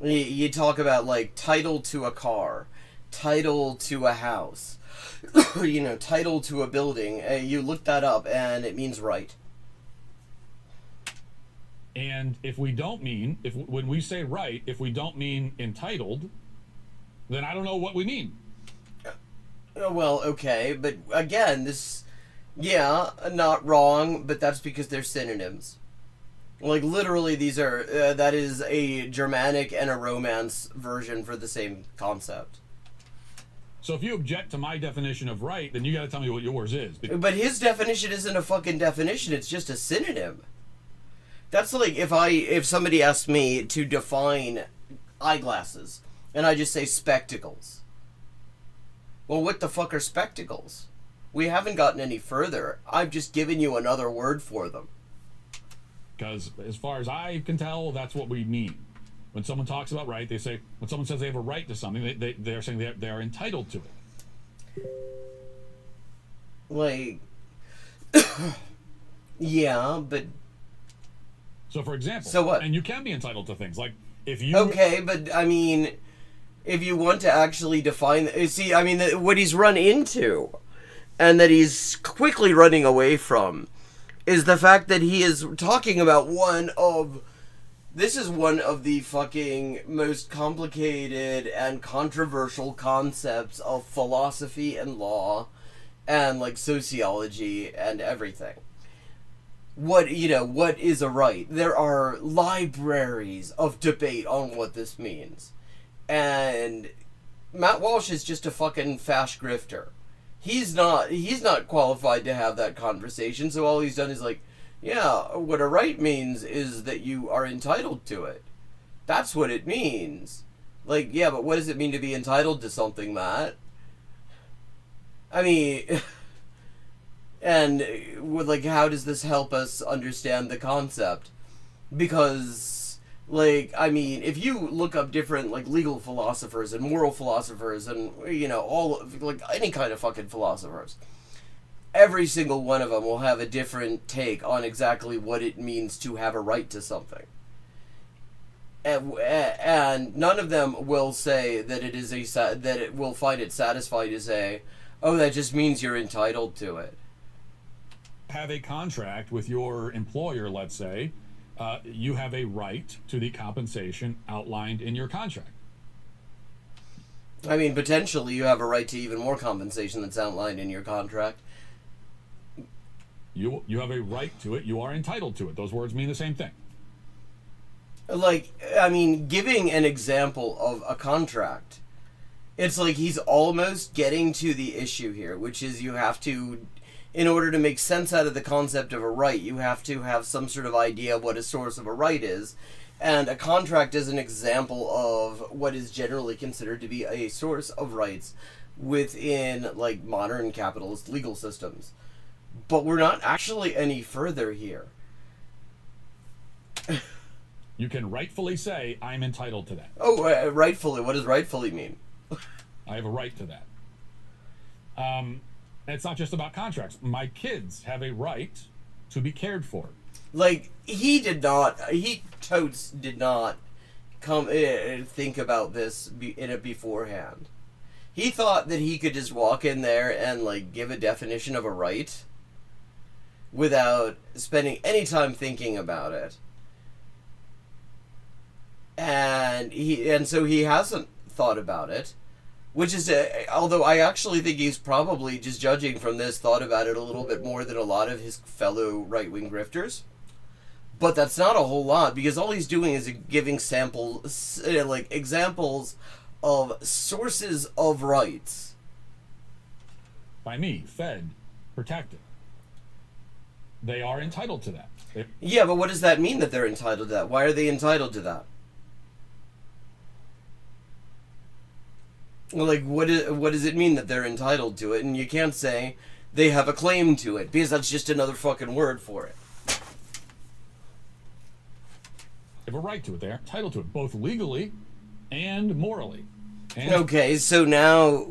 You talk about, like, title to a car, title to a house, title to a building. You look that up and it means right. And if we don't mean, when we say right, if we don't mean entitled, then I don't know what we mean. Well, okay, but again, not wrong, but that's because they're synonyms. Like, literally, these are, that is a Germanic and a Romance version for the same concept. So if you object to my definition of right, then you gotta tell me what yours is. But his definition isn't a fucking definition, it's just a synonym. That's like if somebody asked me to define eyeglasses, and I just say spectacles. Well, what the fuck are spectacles? We haven't gotten any further. I've just given you another word for them. Because as far as I can tell, that's what we mean. When someone talks about right, they say, when someone says they have a right to something, they're saying they are entitled to it. Like, yeah, but... So, for example... So what? And you can be entitled to things. Like, if you... Okay, but, I mean, if you want to actually define... See, I mean, what he's run into, and that he's quickly running away from, is the fact that he is talking about one of this is one of the fucking most complicated and controversial concepts of philosophy and law and, like, sociology and everything. What is a right? There are libraries of debate on what this means. And Matt Walsh is just a fucking fash grifter. He's not qualified to have that conversation, so all he's done is like, yeah, what a right means is that you are entitled to it. That's what it means. Like, yeah, but what does it mean to be entitled to something, Matt? I mean, and, like, how does this help us understand the concept? Because, like, I mean, if you look up different, like, legal philosophers and moral philosophers and, all, like, any kind of fucking philosophers, every single one of them will have a different take on exactly what it means to have a right to something. And none of them will say that that it will find it satisfying to say, oh, that just means you're entitled to it. Have a contract with your employer, let's say, you have a right to the compensation outlined in your contract. I mean, potentially you have a right to even more compensation that's outlined in your contract. You have a right to it. You are entitled to it. Those words mean the same thing. Like, I mean, giving an example of a contract, it's like he's almost getting to the issue here, which is you have to, in order to make sense out of the concept of a right, you have to have some sort of idea of what a source of a right is. And a contract is an example of what is generally considered to be a source of rights within, like, modern capitalist legal systems. But we're not actually any further here. You can rightfully say, I'm entitled to that. Oh, rightfully. What does rightfully mean? I have a right to that. It's not just about contracts. My kids have a right to be cared for. Like, he totes did not come and think about this in it beforehand. He thought that he could just walk in there and, like, give a definition of a right without spending any time thinking about it. And so he hasn't thought about it, which is, although I actually think he's probably, just judging from this, thought about it a little bit more than a lot of his fellow right-wing grifters. But that's not a whole lot, because all he's doing is giving examples of sources of rights. By me, fed, protected. They are entitled to that. Yeah, but what does that mean that they're entitled to that? Why are they entitled to that? Like, what does it mean that they're entitled to it? And you can't say they have a claim to it, because that's just another fucking word for it. They have a right to it. They're entitled to it, both legally and morally. So now,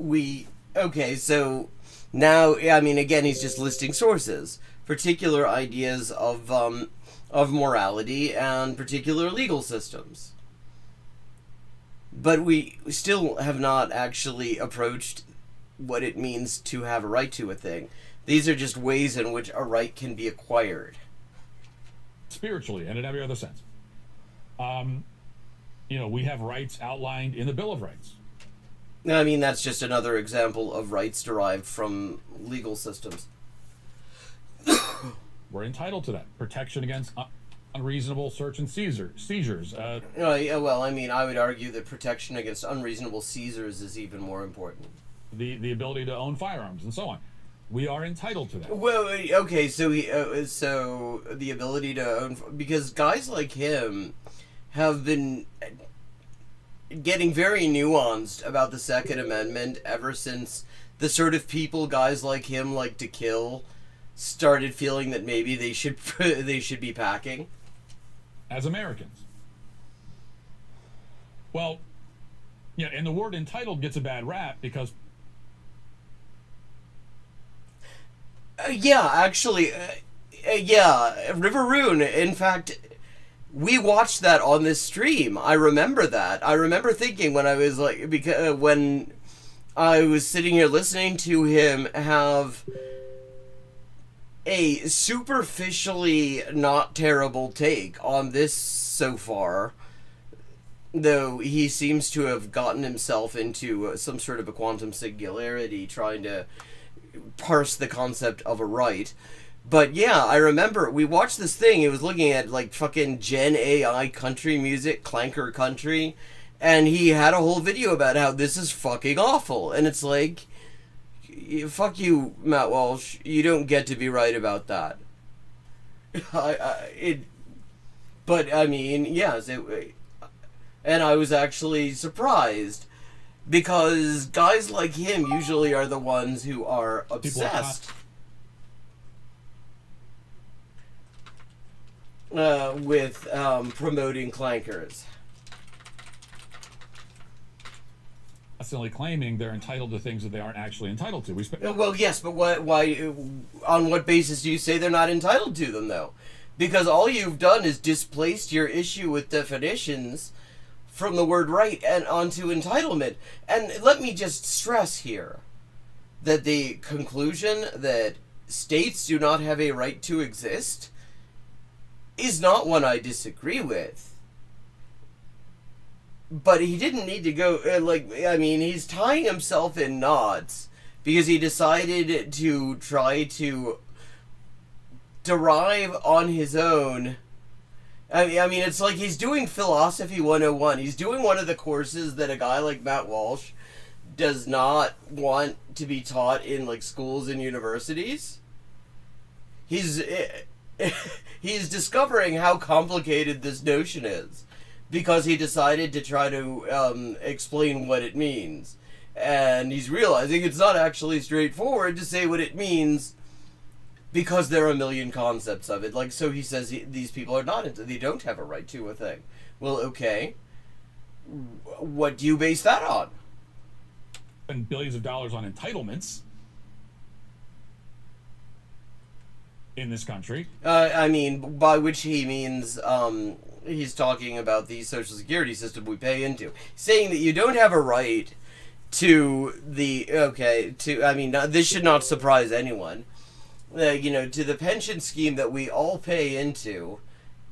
I mean, again, he's just listing sources, particular ideas of morality and particular legal systems. But we still have not actually approached what it means to have a right to a thing. These are just ways in which a right can be acquired. Spiritually and in every other sense. We have rights outlined in the Bill of Rights. I mean, that's just another example of rights derived from legal systems. We're entitled to that. Protection against unreasonable search and seizures. Well, I mean, I would argue that protection against unreasonable seizures is even more important. The ability to own firearms and so on. We are entitled to that. Well, okay, so so the ability to own, because guys like him have been getting very nuanced about the Second Amendment ever since the sort of people guys like him like to kill started feeling that maybe they should be packing. As Americans. Well, yeah, and the word entitled gets a bad rap because... River Rune, in fact, we watched that on this stream. I remember that. I remember thinking when I was like, when I was sitting here listening to him have a superficially not terrible take on this so far, though he seems to have gotten himself into some sort of a quantum singularity trying to parse the concept of a right. But yeah, I remember we watched this thing. It was looking at like fucking Gen AI country music, clanker country, and he had a whole video about how this is fucking awful. And it's like, fuck you, Matt Walsh. You don't get to be right about that. But I mean, yes, and I was actually surprised because guys like him usually are the ones who are obsessed with promoting clankers. Constantly claiming they're entitled to things that they aren't actually entitled to. Well, yes, but why? On what basis do you say they're not entitled to them, though? Because all you've done is displaced your issue with definitions from the word right and onto entitlement. And let me just stress here that the conclusion that states do not have a right to exist is not one I disagree with. But he didn't need to go, he's tying himself in knots because he decided to try to derive on his own. I mean, it's like he's doing Philosophy 101. He's doing one of the courses that a guy like Matt Walsh does not want to be taught in, like, schools and universities. He's discovering how complicated this notion is because he decided to try to explain what it means. And he's realizing it's not actually straightforward to say what it means because there are a million concepts of it. Like, so he says these people are not, they don't have a right to a thing. Well, okay. What do you base that on? And billions of dollars on entitlements in this country. I mean, by which he means, he's talking about the social security system we pay into. Saying that you don't have a right to this should not surprise anyone. To the pension scheme that we all pay into,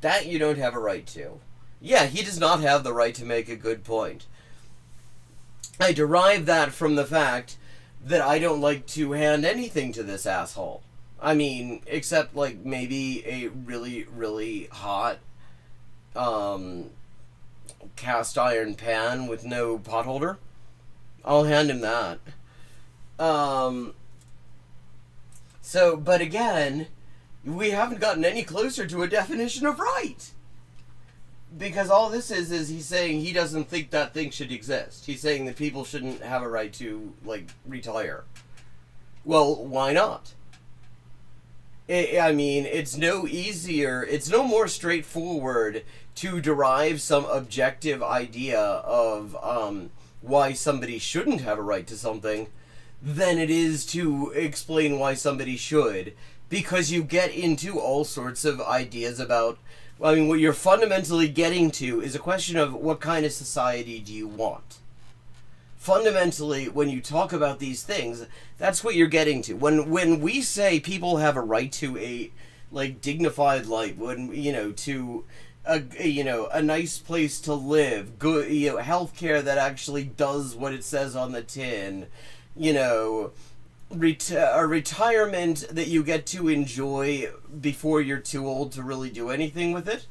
that you don't have a right to. Yeah, he does not have the right to make a good point. I derive that from the fact that I don't like to hand anything to this asshole. I mean, except, like, maybe a really, really hot cast iron pan with no potholder. I'll hand him that. But again, we haven't gotten any closer to a definition of right. Because all this is he's saying he doesn't think that thing should exist. He's saying that people shouldn't have a right to, like, retire. Well, why not? It's no more straightforward to derive some objective idea of why somebody shouldn't have a right to something than it is to explain why somebody should, because you get into all sorts of ideas about, what you're fundamentally getting to is a question of what kind of society do you want. Fundamentally, when you talk about these things, that's what you're getting to. When we say people have a right to a, like, dignified life, to a nice place to live, good, healthcare that actually does what it says on the tin, a retirement that you get to enjoy before you're too old to really do anything with it,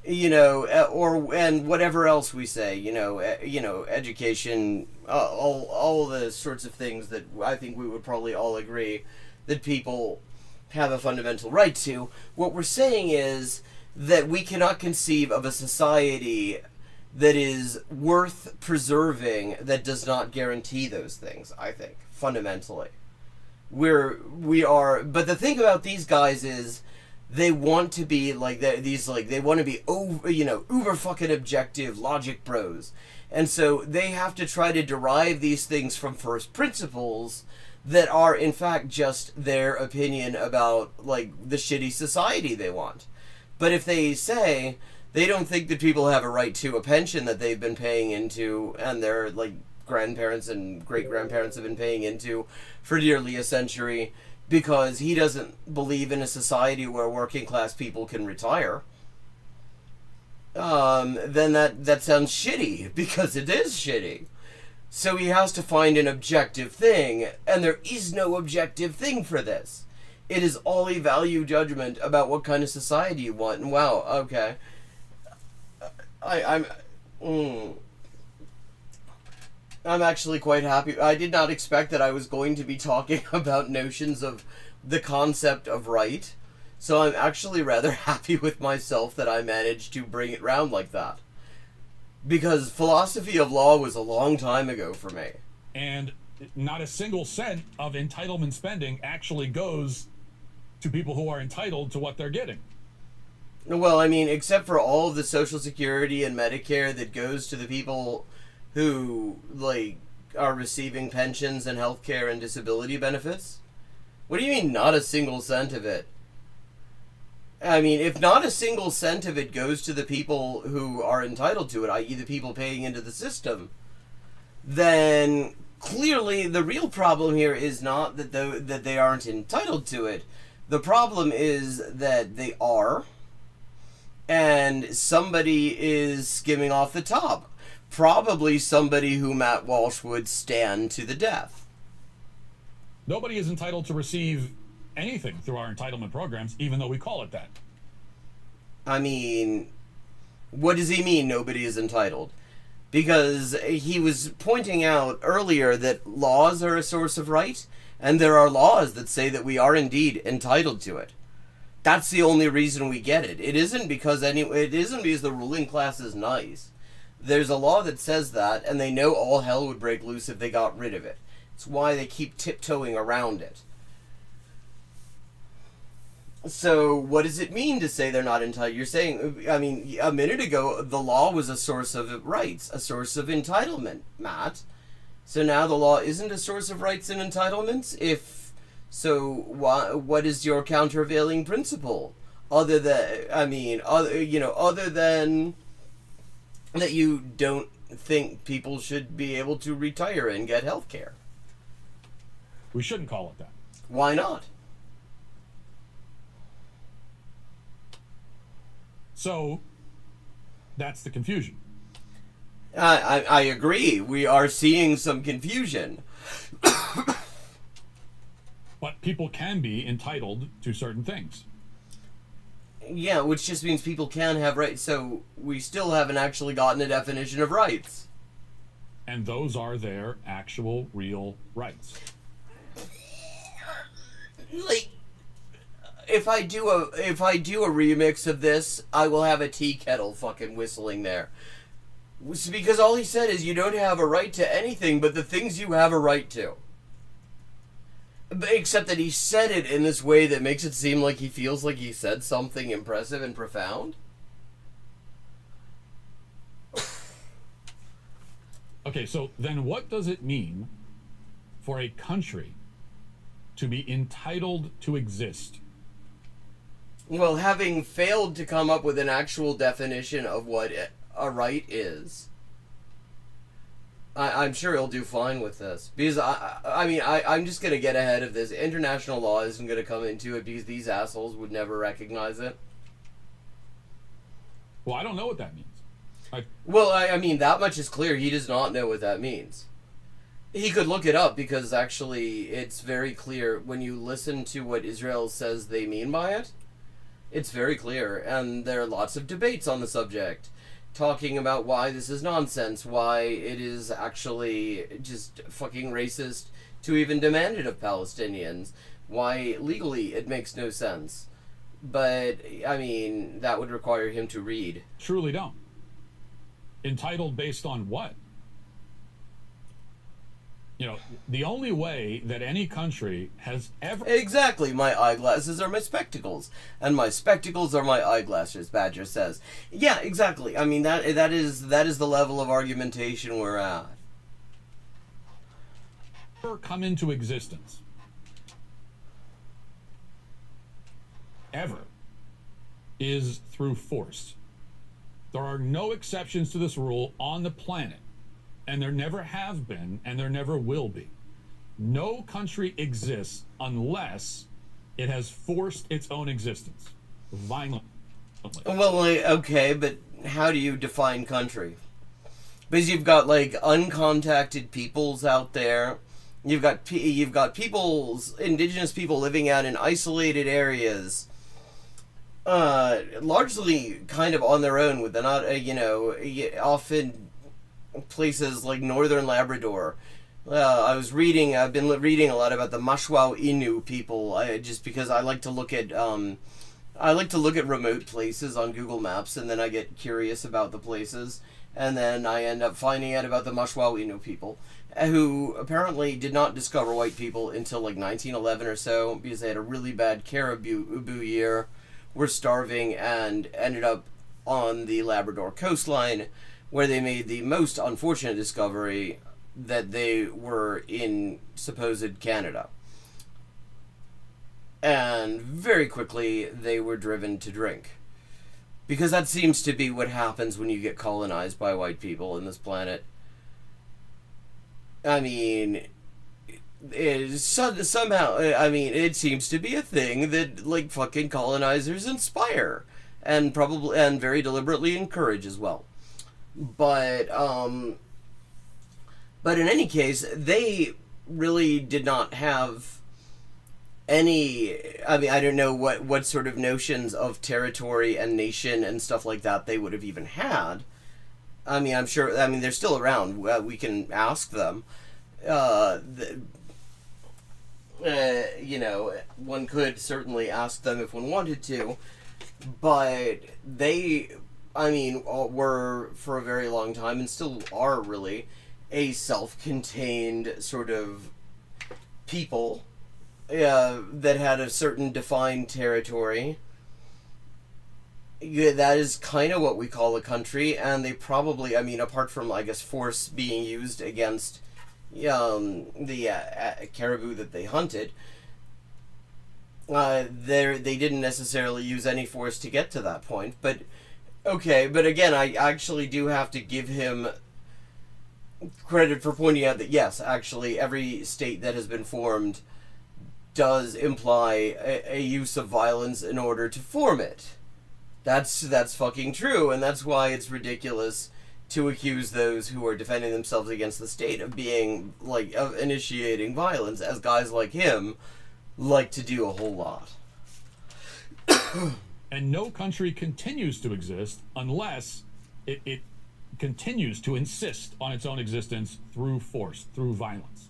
and whatever else we say, education, all the sorts of things that I think we would probably all agree that people have a fundamental right to. What we're saying is that we cannot conceive of a society that is worth preserving that does not guarantee those things, I think, fundamentally. But the thing about these guys is they want to be like they want to be uber fucking objective logic bros. And so they have to try to derive these things from first principles that are in fact just their opinion about, like, the shitty society they want. But if they say they don't think that people have a right to a pension that they've been paying into and their, like, grandparents and great-grandparents have been paying into for nearly a century, because he doesn't believe in a society where working class people can retire, then that sounds shitty, because it is shitty. So he has to find an objective thing, and there is no objective thing for this. It is all a value judgment about what kind of society you want. And wow, okay. I'm actually quite happy. I did not expect that I was going to be talking about notions of the concept of right. So I'm actually rather happy with myself that I managed to bring it round like that. Because philosophy of law was a long time ago for me. And not a single cent of entitlement spending actually goes to people who are entitled to what they're getting. Well, I mean, except for all of the Social Security and Medicare that goes to the people who, like, are receiving pensions and health care and disability benefits. What do you mean, not a single cent of it? I mean, if not a single cent of it goes to the people who are entitled to it, i.e. the people paying into the system, then clearly the real problem here is not that they aren't entitled to it. The problem is that they are, and somebody is skimming off the top. Probably somebody who Matt Walsh would stand to the death. Nobody is entitled to receive anything through our entitlement programs, even though we call it that. I mean, what does he mean nobody is entitled? Because he was pointing out earlier that laws are a source of right, and there are laws that say that we are indeed entitled to it. That's the only reason we get it. It isn't because the ruling class is nice. There's a law that says that, and they know all hell would break loose if they got rid of it. It's why they keep tiptoeing around it. So, what does it mean to say they're not entitled? You're saying, I mean, a minute ago, the law was a source of rights, a source of entitlement, Matt. So now the law isn't a source of rights and entitlements? What is your countervailing principle? Other than that you don't think people should be able to retire and get health care. We shouldn't call it that. Why not? So, that's the confusion. I agree. We are seeing some confusion. But people can be entitled to certain things. Yeah, which just means people can have rights, so we still haven't actually gotten a definition of rights. And those are their actual, real rights. Like, if I do a remix of this, I will have a tea kettle fucking whistling there. Because all he said is you don't have a right to anything but the things you have a right to. Except that he said it in this way that makes it seem like he feels like he said something impressive and profound. Okay, so then what does it mean for a country to be entitled to exist? Well, having failed to come up with an actual definition of what a right is, I'm sure he'll do fine with this. Because, I'm just going to get ahead of this. International law isn't going to come into it because these assholes would never recognize it. Well, I don't know what that means. That much is clear. He does not know what that means. He could look it up because actually it's very clear when you listen to what Israel says they mean by it. It's very clear, and there are lots of debates on the subject, talking about why this is nonsense, why it is actually just fucking racist to even demand it of Palestinians, why legally it makes no sense. But, I mean, that would require him to read. Truly don't. Entitled based on what? You know, the only way that any country has ever... Exactly, my eyeglasses are my spectacles, and my spectacles are my eyeglasses, Badger says. Yeah, exactly. I mean, that is the level of argumentation we're at. ...come into existence. Ever. Is through force. There are no exceptions to this rule on the planet. And there never have been, and there never will be. No country exists unless it has forced its own existence violently. Well, like, okay, but how do you define country? Because you've got like uncontacted peoples out there. You've got peoples, indigenous people living out in isolated areas, largely kind of on their own, with not often places like northern Labrador. I've been reading a lot about the Mashwau Innu people, just because I like to look at remote places on Google Maps, and then I get curious about the places, and then I end up finding out about the Mashwau Innu people, who apparently did not discover white people until like 1911 or so, because they had a really bad caribou year, were starving, and ended up on the Labrador coastline, where they made the most unfortunate discovery that they were in supposed Canada. And very quickly they were driven to drink. Because that seems to be what happens when you get colonized by white people in this planet. I mean, somehow, it seems to be a thing that, like, fucking colonizers inspire. And very deliberately encourage as well. But in any case, they really did not have any, I don't know what sort of notions of territory and nation and stuff like that they would have even had. I'm sure, they're still around. We can ask them. One could certainly ask them if one wanted to, but they, were for a very long time, and still are really, a self-contained sort of people that had a certain defined territory. That is kind of what we call a country, and they probably, apart from, I guess, force being used against the caribou that they hunted, they didn't necessarily use any force to get to that point. But again, I actually do have to give him credit for pointing out that yes, actually every state that has been formed does imply a use of violence in order to form it. That's fucking true, and that's why it's ridiculous to accuse those who are defending themselves against the state of being, of initiating violence, as guys like him like to do a whole lot. And no country continues to exist unless it continues to insist on its own existence through force, through violence.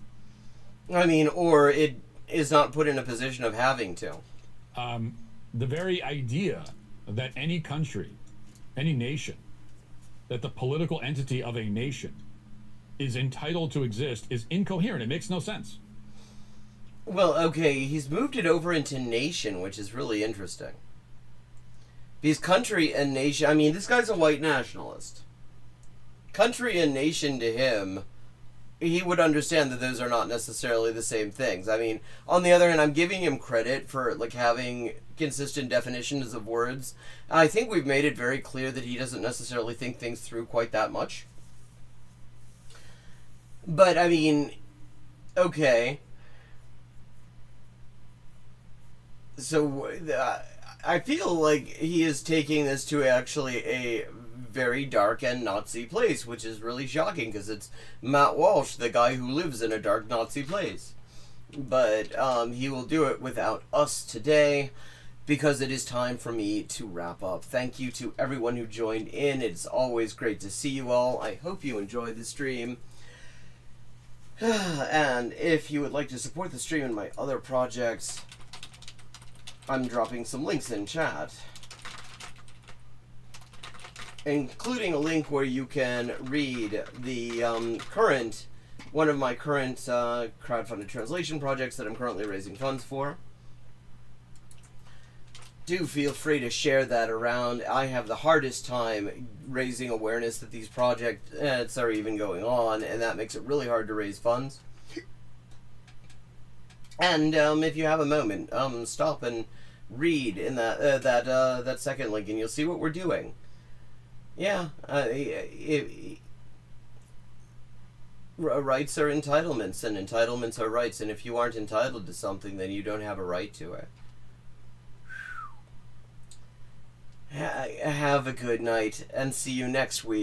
Or it is not put in a position of having to. The very idea that any country, any nation, that the political entity of a nation is entitled to exist is incoherent. It makes no sense. Well, okay, he's moved it over into nation, which is really interesting. Because country and nation, this guy's a white nationalist. Country and nation to him, he would understand that those are not necessarily the same things. On the other hand, I'm giving him credit for having consistent definitions of words. I think we've made it very clear that he doesn't necessarily think things through quite that much. But okay. So I feel like he is taking this to actually a very dark and Nazi place, which is really shocking because it's Matt Walsh, the guy who lives in a dark Nazi place. But he will do it without us today because it is time for me to wrap up. Thank you to everyone who joined in. It's always great to see you all. I hope you enjoyed the stream. And if you would like to support the stream and my other projects, I'm dropping some links in chat, including a link where you can read the one of my current crowdfunded translation projects that I'm currently raising funds for. Do feel free to share that around. I have the hardest time raising awareness that these projects are even going on, and that makes it really hard to raise funds. And if you have a moment, stop and read in that second link, and you'll see what we're Rights are entitlements, and entitlements are rights, and if you aren't entitled to something, then you don't have a right to it. Have a good night, and see you next week.